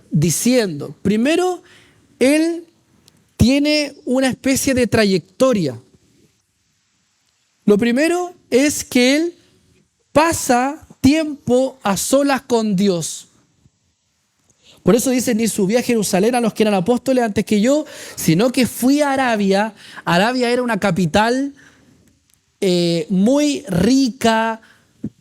diciendo. Primero, él tiene una especie de trayectoria. Lo primero es que él pasa tiempo a solas con Dios. Por eso dice: ni subí a Jerusalén a los que eran apóstoles antes que yo, sino que fui a Arabia. Arabia era una capital muy rica,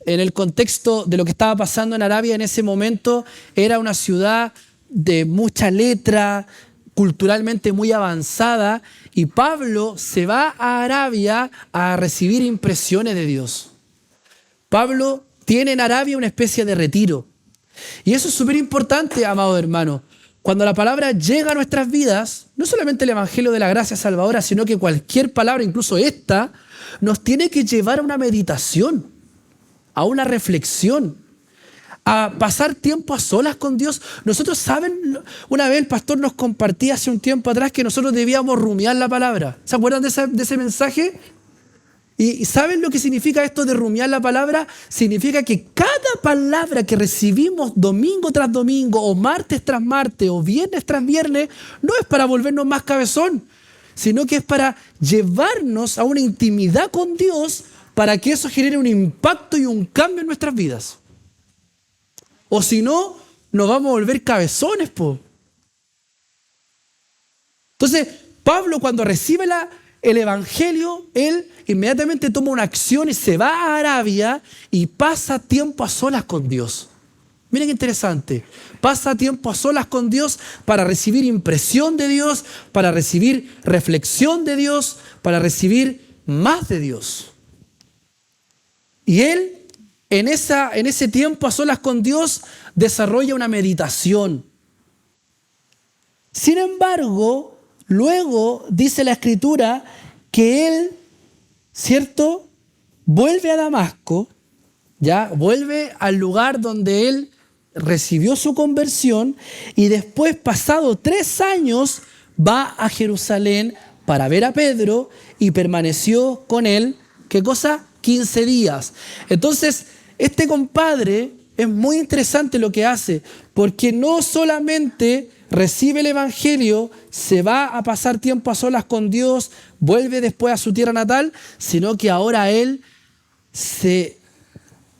en el contexto de lo que estaba pasando en Arabia en ese momento, era una ciudad de mucha letra, culturalmente muy avanzada, y Pablo se va a Arabia a recibir impresiones de Dios. Pablo tiene en Arabia una especie de retiro. Y eso es súper importante, amados hermanos. Cuando la palabra llega a nuestras vidas, no solamente el Evangelio de la gracia salvadora, sino que cualquier palabra, incluso esta, nos tiene que llevar a una meditación, a una reflexión, a pasar tiempo a solas con Dios. Nosotros, ¿saben? Una vez el pastor nos compartía hace un tiempo atrás que nosotros debíamos rumiar la palabra. ¿Se acuerdan de ese mensaje? ¿Y saben lo que significa esto de rumiar la palabra? Significa que cada palabra que recibimos domingo tras domingo, o martes tras martes, o viernes tras viernes, no es para volvernos más cabezón, sino que es para llevarnos a una intimidad con Dios, para que eso genere un impacto y un cambio en nuestras vidas. O si no, nos vamos a volver cabezones, po. Entonces, Pablo, cuando recibe el Evangelio, él inmediatamente toma una acción y se va a Arabia y pasa tiempo a solas con Dios. Miren qué interesante. Pasa tiempo a solas con Dios para recibir impresión de Dios, para recibir reflexión de Dios, para recibir más de Dios. Y él, en ese tiempo a solas con Dios, desarrolla una meditación. Sin embargo, luego dice la Escritura que él, ¿cierto?, vuelve a Damasco, ya, vuelve al lugar donde él recibió su conversión, y después, pasado 3 años, va a Jerusalén para ver a Pedro y permaneció con él, ¿qué cosa? 15 días. Entonces, este compadre es muy interesante lo que hace, porque no solamente recibe el Evangelio, se va a pasar tiempo a solas con Dios, vuelve después a su tierra natal, sino que ahora él se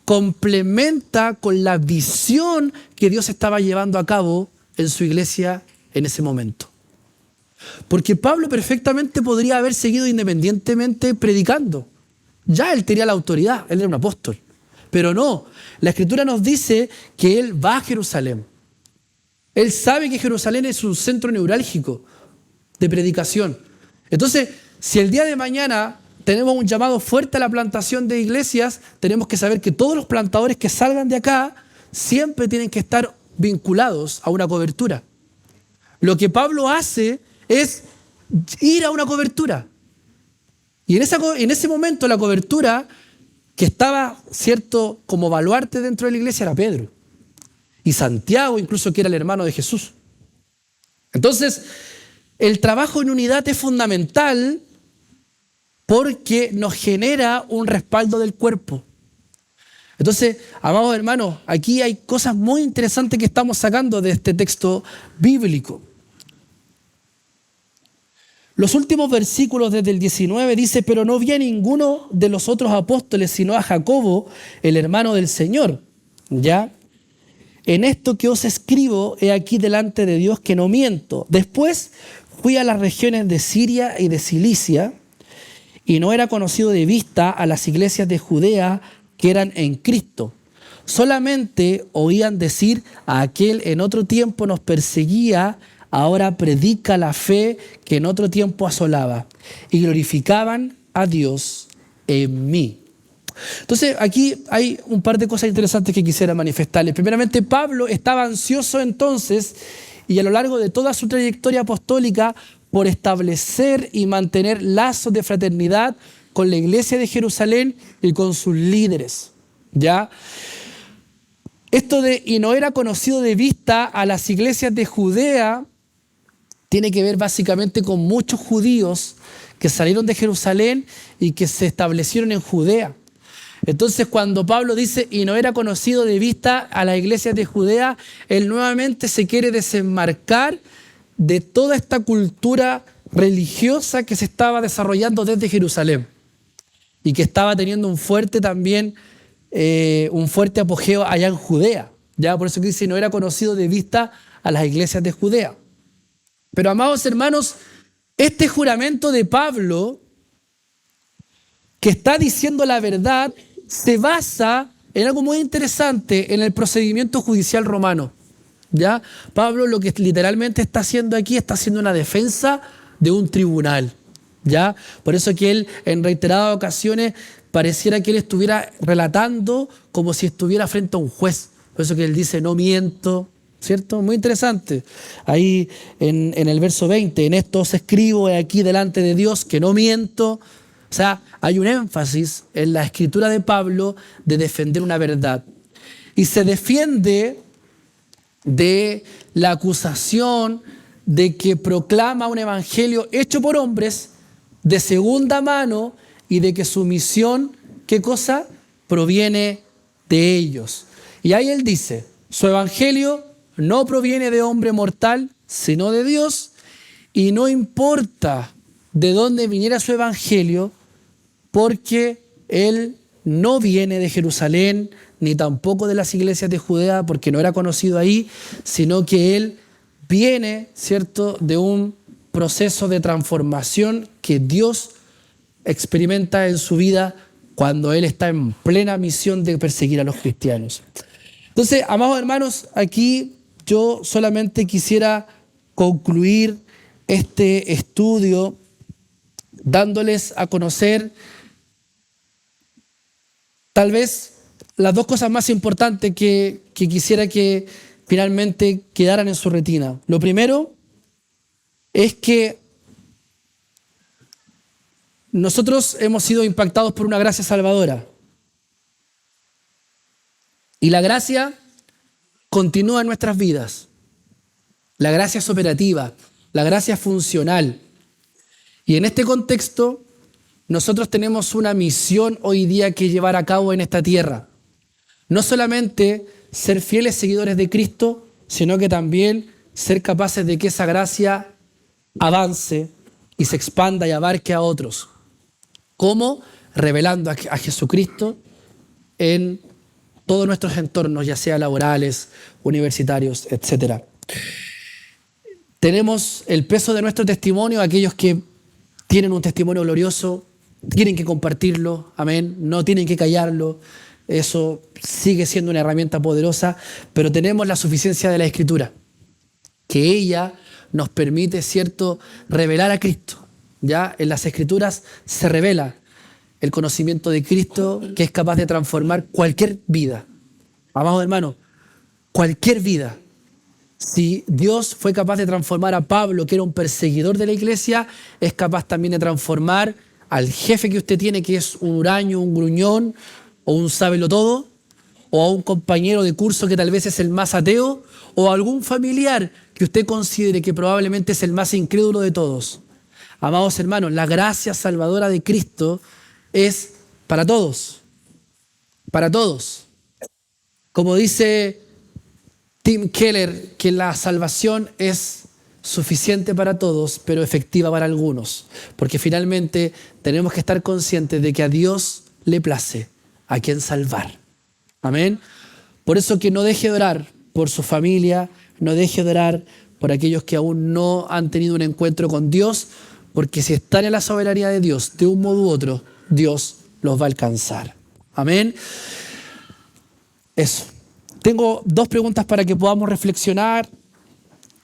complementa con la visión que Dios estaba llevando a cabo en su iglesia en ese momento. Porque Pablo perfectamente podría haber seguido independientemente predicando. Ya él tenía la autoridad, él era un apóstol. Pero no, la Escritura nos dice que él va a Jerusalén. Él sabe que Jerusalén es un centro neurálgico de predicación. Entonces, si el día de mañana tenemos un llamado fuerte a la plantación de iglesias, tenemos que saber que todos los plantadores que salgan de acá siempre tienen que estar vinculados a una cobertura. Lo que Pablo hace es ir a una cobertura. Y en ese momento la cobertura que estaba, cierto, como baluarte dentro de la iglesia era Pedro. Y Santiago, incluso, que era el hermano de Jesús. Entonces, el trabajo en unidad es fundamental porque nos genera un respaldo del cuerpo. Entonces, amados hermanos, aquí hay cosas muy interesantes que estamos sacando de este texto bíblico. Los últimos versículos desde el 19 dice: pero no vi a ninguno de los otros apóstoles, sino a Jacobo, el hermano del Señor. ¿Ya? En esto que os escribo, he aquí delante de Dios que no miento. Después fui a las regiones de Siria y de Cilicia, y no era conocido de vista a las iglesias de Judea que eran en Cristo. Solamente oían decir: a aquel en otro tiempo nos perseguía, ahora predica la fe que en otro tiempo asolaba. Y glorificaban a Dios en mí. Entonces, aquí hay un par de cosas interesantes que quisiera manifestarles. Primeramente, Pablo estaba ansioso entonces, y a lo largo de toda su trayectoria apostólica, por establecer y mantener lazos de fraternidad con la iglesia de Jerusalén y con sus líderes. ¿Ya? Esto de y no era conocido de vista a las iglesias de Judea tiene que ver básicamente con muchos judíos que salieron de Jerusalén y que se establecieron en Judea. Entonces, cuando Pablo dice y no era conocido de vista a las iglesias de Judea, él nuevamente se quiere desenmarcar de toda esta cultura religiosa que se estaba desarrollando desde Jerusalén y que estaba teniendo un fuerte apogeo allá en Judea. Ya por eso que dice no era conocido de vista a las iglesias de Judea. Pero, amados hermanos, este juramento de Pablo, que está diciendo la verdad, se basa en algo muy interesante, en el procedimiento judicial romano. ¿Ya? Pablo lo que literalmente está haciendo aquí, está haciendo una defensa de un tribunal. ¿Ya? Por eso que él en reiteradas ocasiones pareciera que él estuviera relatando como si estuviera frente a un juez. Por eso que él dice, no miento, ¿cierto? Muy interesante. Ahí en el verso 20, en esto os escribo aquí delante de Dios que no miento. O sea, hay un énfasis en la escritura de Pablo de defender una verdad. Y se defiende de la acusación de que proclama un evangelio hecho por hombres de segunda mano y de que su misión, ¿qué cosa? Proviene de ellos. Y ahí él dice, su evangelio no proviene de hombre mortal, sino de Dios, y no importa de dónde viniera su evangelio, porque él no viene de Jerusalén, ni tampoco de las iglesias de Judea, porque no era conocido ahí, sino que él viene, ¿cierto?, de un proceso de transformación que Dios experimenta en su vida cuando él está en plena misión de perseguir a los cristianos. Entonces, amados hermanos, aquí yo solamente quisiera concluir este estudio dándoles a conocer tal vez las dos cosas más importantes que quisiera que finalmente quedaran en su retina. Lo primero es que nosotros hemos sido impactados por una gracia salvadora. Y la gracia continúa en nuestras vidas. La gracia es operativa, la gracia es funcional. Y en este contexto, nosotros tenemos una misión hoy día que llevar a cabo en esta tierra. No solamente ser fieles seguidores de Cristo, sino que también ser capaces de que esa gracia avance y se expanda y abarque a otros. ¿Cómo? Revelando a Jesucristo en todos nuestros entornos, ya sea laborales, universitarios, etc. Tenemos el peso de nuestro testimonio, aquellos que tienen un testimonio glorioso, tienen que compartirlo, amén, no tienen que callarlo, eso sigue siendo una herramienta poderosa, pero tenemos la suficiencia de la Escritura, que ella nos permite, ¿cierto?, revelar a Cristo. Ya en las Escrituras se revela el conocimiento de Cristo que es capaz de transformar cualquier vida. Amados hermanos, cualquier vida. Si Dios fue capaz de transformar a Pablo, que era un perseguidor de la iglesia, es capaz también de transformar al jefe que usted tiene, que es un huraño, un gruñón, o un sábelotodo, o a un compañero de curso que tal vez es el más ateo, o a algún familiar que usted considere que probablemente es el más incrédulo de todos. Amados hermanos, la gracia salvadora de Cristo es para todos. Para todos. Como dice Tim Keller, que la salvación es suficiente para todos, pero efectiva para algunos. Porque finalmente tenemos que estar conscientes de que a Dios le place a quien salvar. Amén. Por eso que no deje de orar por su familia, no deje de orar por aquellos que aún no han tenido un encuentro con Dios, porque si están en la soberanía de Dios, de un modo u otro, Dios los va a alcanzar. Amén. Eso. Tengo dos preguntas para que podamos reflexionar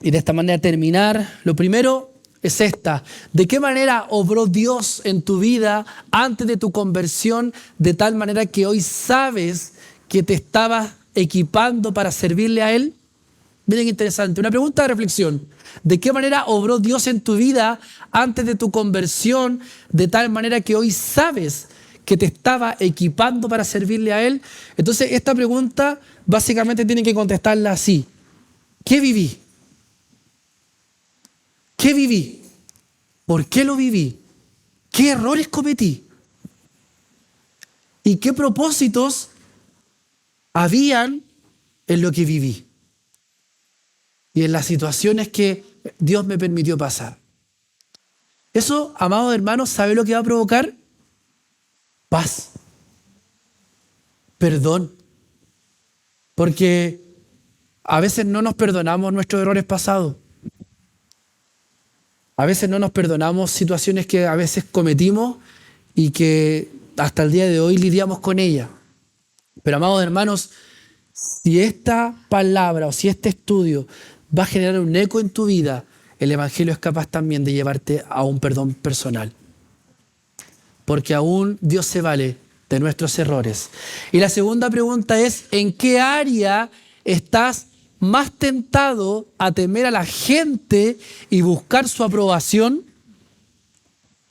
y de esta manera terminar. Lo primero es esta. ¿De qué manera obró Dios en tu vida antes de tu conversión de tal manera que hoy sabes que te estabas equipando para servirle a Él? Miren qué interesante. Una pregunta de reflexión. ¿De qué manera obró Dios en tu vida antes de tu conversión de tal manera que hoy sabes que te estaba equipando para servirle a Él? Entonces, esta pregunta básicamente tienen que contestarla así. ¿Qué viví? ¿Qué viví? ¿Por qué lo viví? ¿Qué errores cometí? ¿Y qué propósitos habían en lo que viví? Y en las situaciones que Dios me permitió pasar. Eso, amados hermanos, ¿sabe lo que va a provocar? Paz. Perdón. Porque a veces no nos perdonamos nuestros errores pasados. A veces no nos perdonamos situaciones que a veces cometimos y que hasta el día de hoy lidiamos con ella. Pero amados hermanos, si esta palabra o si este estudio va a generar un eco en tu vida, el Evangelio es capaz también de llevarte a un perdón personal. Porque aún Dios se vale de nuestros errores. Y la segunda pregunta es, ¿en qué área estás más tentado a temer a la gente y buscar su aprobación?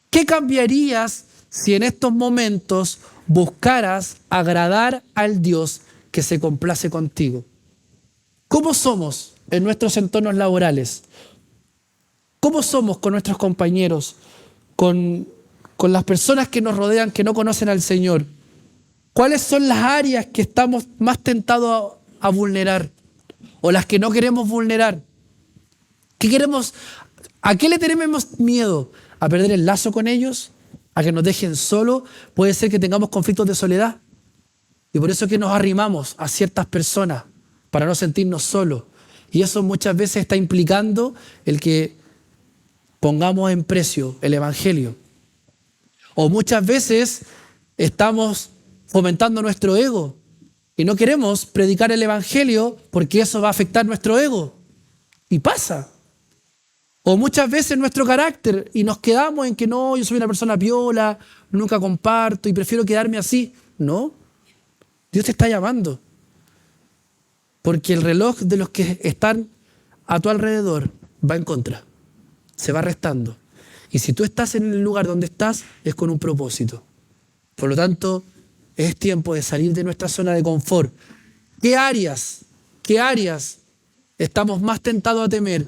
¿Qué cambiarías si en estos momentos buscaras agradar al Dios que se complace contigo? ¿Cómo somos en nuestros entornos laborales? ¿Cómo somos con nuestros compañeros, con las personas que nos rodean que no conocen al Señor? ¿Cuáles son las áreas que estamos más tentados a vulnerar o las que no queremos vulnerar? ¿Qué queremos? ¿A qué le tenemos miedo? ¿A perder el lazo con ellos? ¿A que nos dejen solos? Puede ser que tengamos conflictos de soledad. Y por eso es que nos arrimamos a ciertas personas, para no sentirnos solos. Y eso muchas veces está implicando el que pongamos en precio el Evangelio. O muchas veces estamos fomentando nuestro ego y no queremos predicar el Evangelio porque eso va a afectar nuestro ego. Y pasa. O muchas veces nuestro carácter y nos quedamos en que no, yo soy una persona piola, nunca comparto y prefiero quedarme así. No, Dios te está llamando. Porque el reloj de los que están a tu alrededor va en contra, se va restando. Y si tú estás en el lugar donde estás, es con un propósito. Por lo tanto, es tiempo de salir de nuestra zona de confort. ¿Qué áreas estamos más tentados a temer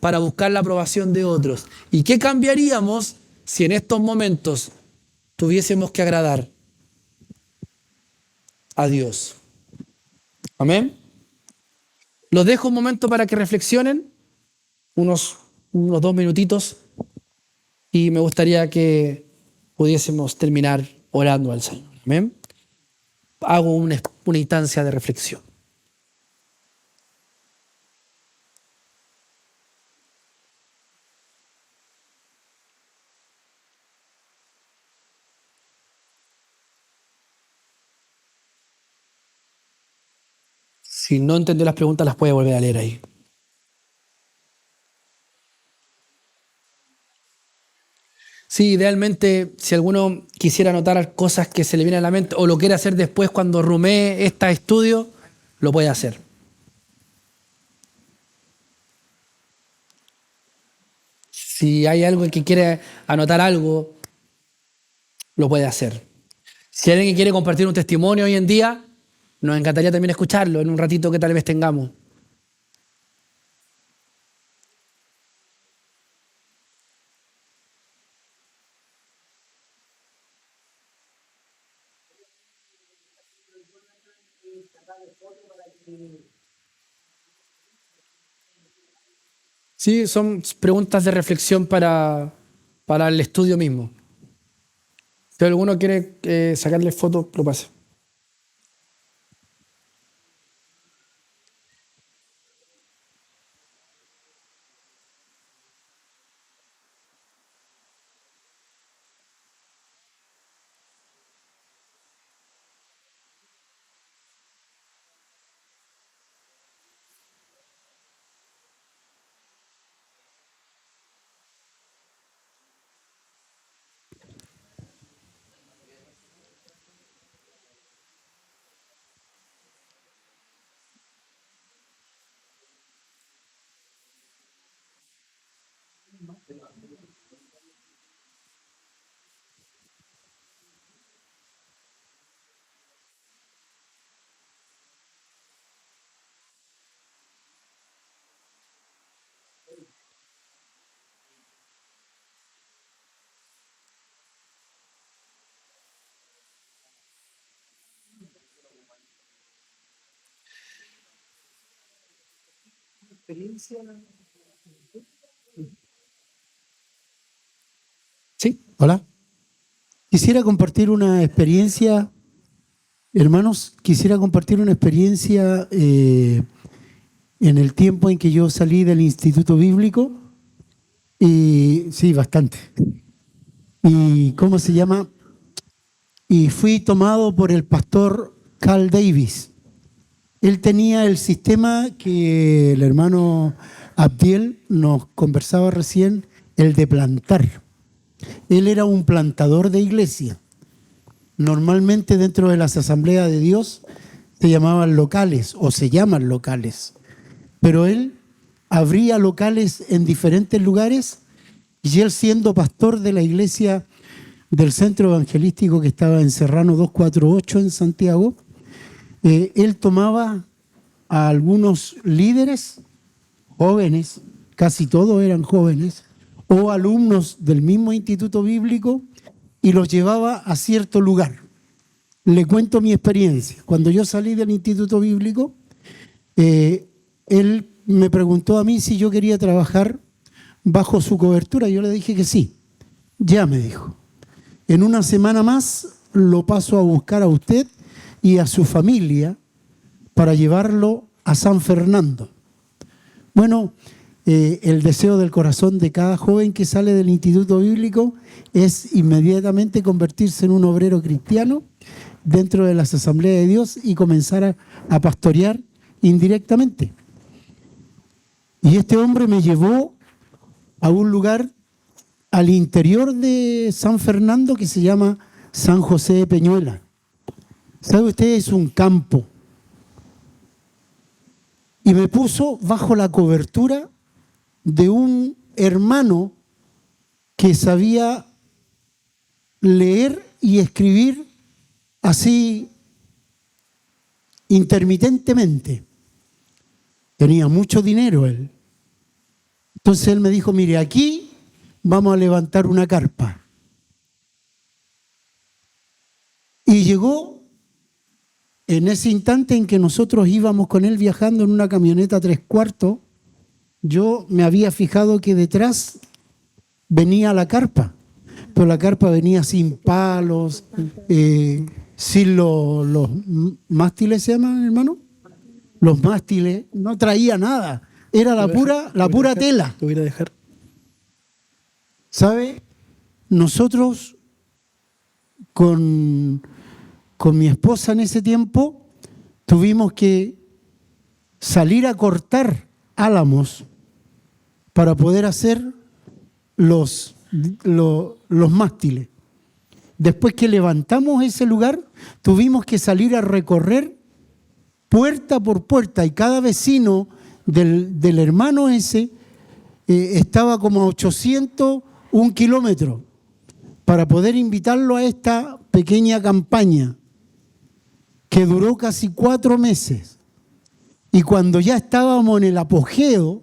para buscar la aprobación de otros? ¿Y qué cambiaríamos si en estos momentos tuviésemos que agradar a Dios? Amén. Los dejo un momento para que reflexionen, unos 2 minutitos, y me gustaría que pudiésemos terminar orando al Señor. Amén. Hago una instancia de reflexión. Si no entendió las preguntas, las puede volver a leer ahí. Sí, idealmente, si alguno quisiera anotar cosas que se le vienen a la mente o lo quiere hacer después cuando rumee este estudio, lo puede hacer. Si hay algo que quiere anotar algo, lo puede hacer. Si hay alguien que quiere compartir un testimonio hoy en día, nos encantaría también escucharlo en un ratito que tal vez tengamos. Sí, son preguntas de reflexión para el estudio mismo. Si alguno quiere sacarle fotos, lo pase. Sí. Hola. Quisiera compartir una experiencia, hermanos, en el tiempo en que yo salí del Instituto Bíblico. Y sí, bastante. ¿Y cómo se llama? y fui tomado por el pastor Carl Davis. Él tenía el sistema que el hermano Abdiel nos conversaba recién, el de plantar. Él era un plantador de iglesia. Normalmente dentro de las asambleas de Dios se llamaban locales o se llaman locales. Pero él abría locales en diferentes lugares y él, siendo pastor de la iglesia del centro evangelístico que estaba en Serrano 248 en Santiago, él tomaba a algunos líderes jóvenes, casi todos eran jóvenes, o alumnos del mismo instituto bíblico, y los llevaba a cierto lugar. Le cuento mi experiencia. Cuando yo salí del instituto bíblico, él me preguntó a mí si yo quería trabajar bajo su cobertura. Yo le dije que sí. Ya, me dijo. En una semana más lo paso a buscar a usted y a su familia para llevarlo a San Fernando. Bueno, el deseo del corazón de cada joven que sale del instituto bíblico es inmediatamente convertirse en un obrero cristiano dentro de las asambleas de Dios y comenzar a pastorear indirectamente. Y este hombre me llevó a un lugar al interior de San Fernando que se llama San José de Peñuela. ¿Sabe usted? Es un campo. Y me puso bajo la cobertura de un hermano que sabía leer y escribir así intermitentemente. Tenía mucho dinero él. Entonces él me dijo, mire, aquí vamos a levantar una carpa. Y llegó en ese instante en que nosotros íbamos con él viajando en una camioneta 3/4, yo me había fijado que detrás venía la carpa, pero la carpa venía sin palos, sin los mástiles, ¿se llaman, hermano? Los mástiles, no traía nada, era la pura tela. Te voy a dejar. ¿Sabe? Nosotros con mi esposa en ese tiempo tuvimos que salir a cortar álamos para poder hacer los mástiles. Después que levantamos ese lugar, tuvimos que salir a recorrer puerta por puerta y cada vecino del hermano ese estaba como a 801 kilómetros para poder invitarlo a esta pequeña campaña que duró casi 4 meses. Y cuando ya estábamos en el apogeo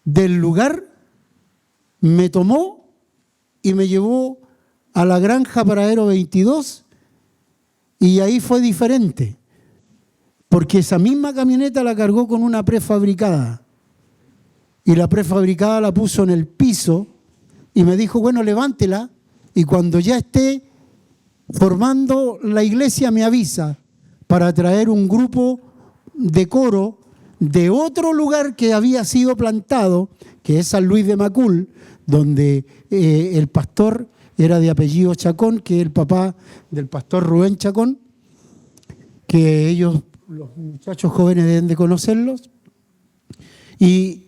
del lugar, me tomó y me llevó a la granja Paradero 22 y ahí fue diferente, porque esa misma camioneta la cargó con una prefabricada y la prefabricada la puso en el piso y me dijo, bueno, levántela y cuando ya esté formando la iglesia me avisa para traer un grupo de coro de otro lugar que había sido plantado, que es San Luis de Macul, donde el pastor era de apellido Chacón, que es el papá del pastor Rubén Chacón, que ellos, los muchachos jóvenes, deben de conocerlos. Y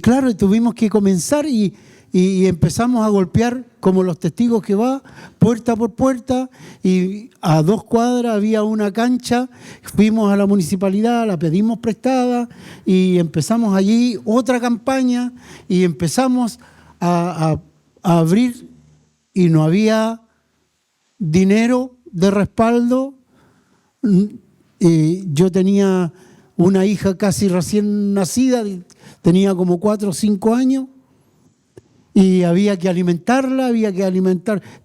claro, tuvimos que comenzar y empezamos a golpear como los testigos que va, puerta por puerta, y a 2 cuadras había una cancha, fuimos a la municipalidad, la pedimos prestada y empezamos allí otra campaña y empezamos a abrir y no había dinero de respaldo. Yo tenía una hija casi recién nacida, tenía como 4 o 5 años. Y había que alimentarla,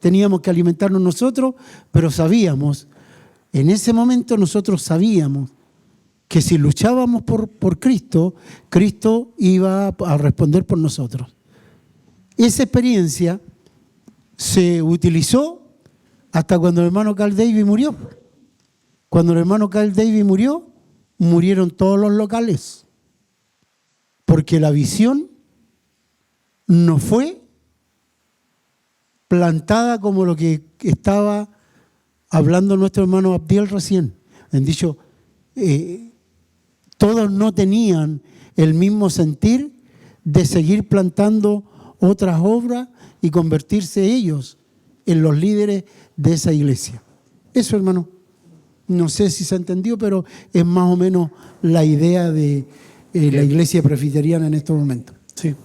teníamos que alimentarnos nosotros, pero sabíamos, en ese momento nosotros sabíamos que si luchábamos por Cristo, Cristo iba a responder por nosotros. Esa experiencia se utilizó hasta cuando el hermano Carl Davis murió. Cuando el hermano Carl Davis murió, murieron todos los locales, porque la visión no fue plantada como lo que estaba hablando nuestro hermano Abdiel recién. Han dicho, todos no tenían el mismo sentir de seguir plantando otras obras y convertirse ellos en los líderes de esa iglesia. Eso, hermano, no sé si se entendió, pero es más o menos la idea de la iglesia presbiteriana en estos momentos. Sí.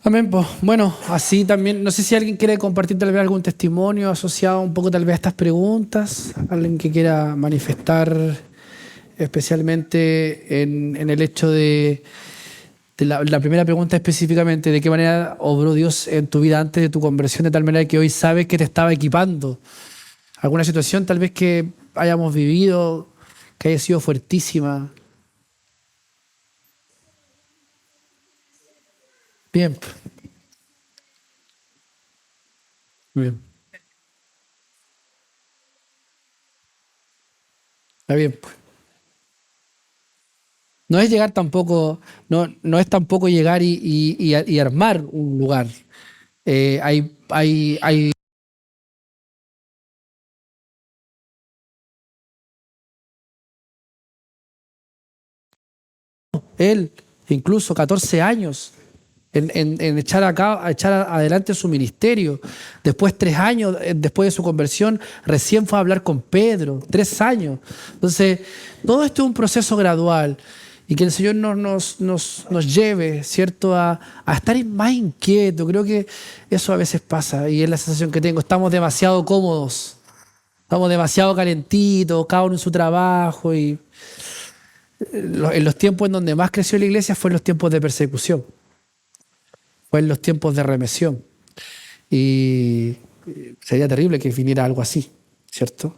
Amén. Pues, bueno, así también, no sé si alguien quiere compartir tal vez algún testimonio asociado un poco tal vez a estas preguntas, alguien que quiera manifestar especialmente en el hecho de la primera pregunta específicamente, de qué manera obró Dios en tu vida antes de tu conversión, de tal manera que hoy sabes que te estaba equipando. Alguna situación tal vez que hayamos vivido, que haya sido fuertísima. Bien. Muy bien. Está bien, pues. No es llegar tampoco, no es tampoco llegar y armar un lugar. Hay él, incluso 14 años, en echar adelante su ministerio. Después 3 años, después de su conversión, recién fue a hablar con Pedro, 3 años. Entonces, todo esto es un proceso gradual. Y que el Señor nos lleve, ¿cierto?, a estar más inquietos. Creo que eso a veces pasa y es la sensación que tengo. Estamos demasiado cómodos, estamos demasiado calentitos, cada uno en su trabajo. Y en los tiempos en donde más creció la iglesia fue en los tiempos de persecución, fue en los tiempos de remesión. Y sería terrible que viniera algo así, ¿cierto?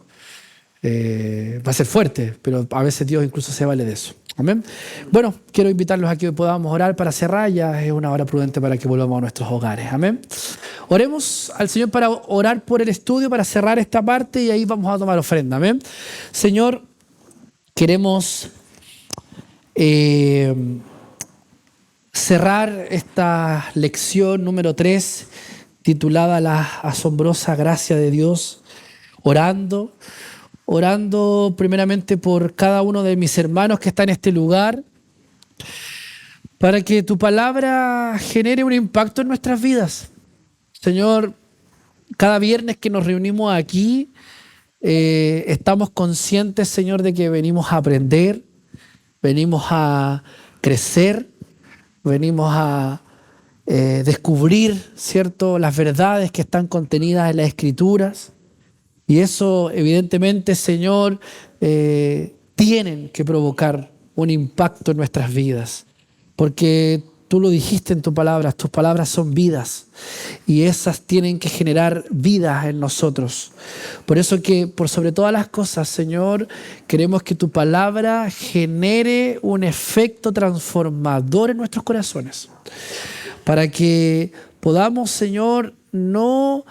Va a ser fuerte, pero a veces Dios incluso se vale de eso. Amén. Bueno, quiero invitarlos a que podamos orar para cerrar. Ya es una hora prudente para que volvamos a nuestros hogares. Amén. Oremos al Señor para orar por el estudio, para cerrar esta parte y ahí vamos a tomar ofrenda. Amén. Señor, queremos cerrar esta lección número 3 titulada La asombrosa gracia de Dios, orando primeramente por cada uno de mis hermanos que está en este lugar, para que tu palabra genere un impacto en nuestras vidas. Señor, cada viernes que nos reunimos aquí, estamos conscientes, Señor, de que venimos a aprender, venimos a crecer, venimos a descubrir, ¿cierto?, las verdades que están contenidas en las Escrituras. Y eso, evidentemente, Señor, tienen que provocar un impacto en nuestras vidas. Porque tú lo dijiste en tus palabras son vidas. Y esas tienen que generar vidas en nosotros. Por eso que, por sobre todas las cosas, Señor, queremos que tu palabra genere un efecto transformador en nuestros corazones. Para que podamos, Señor, no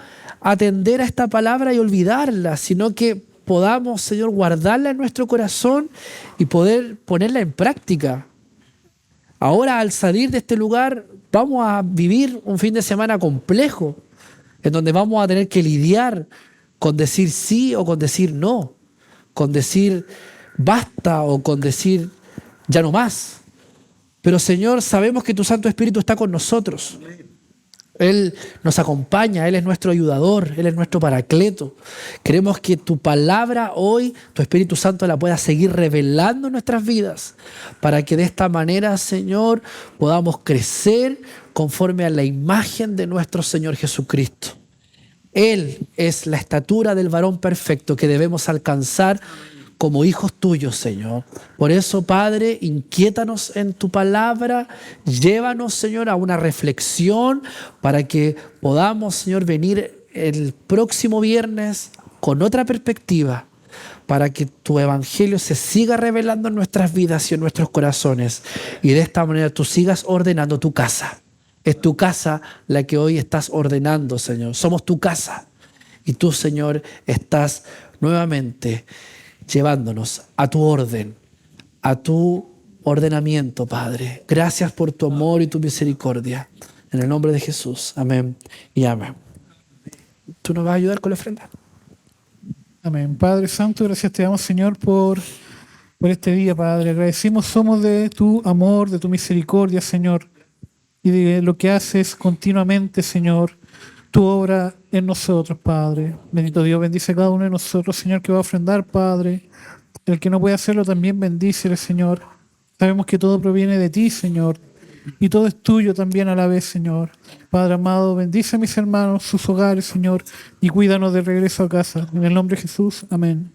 atender a esta palabra y olvidarla, sino que podamos, Señor, guardarla en nuestro corazón y poder ponerla en práctica. Ahora, al salir de este lugar, vamos a vivir un fin de semana complejo, en donde vamos a tener que lidiar con decir sí o con decir no, con decir basta o con decir ya no más. Pero, Señor, sabemos que tu Santo Espíritu está con nosotros. Él nos acompaña, Él es nuestro ayudador, Él es nuestro paracleto. Queremos que tu palabra hoy, tu Espíritu Santo, la pueda seguir revelando en nuestras vidas, para que de esta manera, Señor, podamos crecer conforme a la imagen de nuestro Señor Jesucristo. Él es la estatura del varón perfecto que debemos alcanzar como hijos tuyos, Señor. Por eso, Padre, inquiétanos en tu palabra, llévanos, Señor, a una reflexión para que podamos, Señor, venir el próximo viernes con otra perspectiva, para que tu evangelio se siga revelando en nuestras vidas y en nuestros corazones, y de esta manera tú sigas ordenando tu casa. Es tu casa la que hoy estás ordenando, Señor. Somos tu casa. Y tú, Señor, estás nuevamente llevándonos a tu orden, a tu ordenamiento, Padre. Gracias por tu amor y tu misericordia. En el nombre de Jesús. Amén y amén. tú nos vas a ayudar con la ofrenda. Amén. Padre Santo, gracias te damos, Señor, por este día, Padre. Agradecimos somos de tu amor, de tu misericordia, Señor, y de lo que haces continuamente, Señor, tu obra en nosotros, Padre. Bendito Dios, bendice a cada uno de nosotros, Señor, que va a ofrendar, Padre. El que no puede hacerlo también bendícele, Señor. Sabemos que todo proviene de ti, Señor, y todo es tuyo también a la vez, Señor. Padre amado, bendice a mis hermanos, sus hogares, Señor, y cuídanos de regreso a casa. En el nombre de Jesús, amén.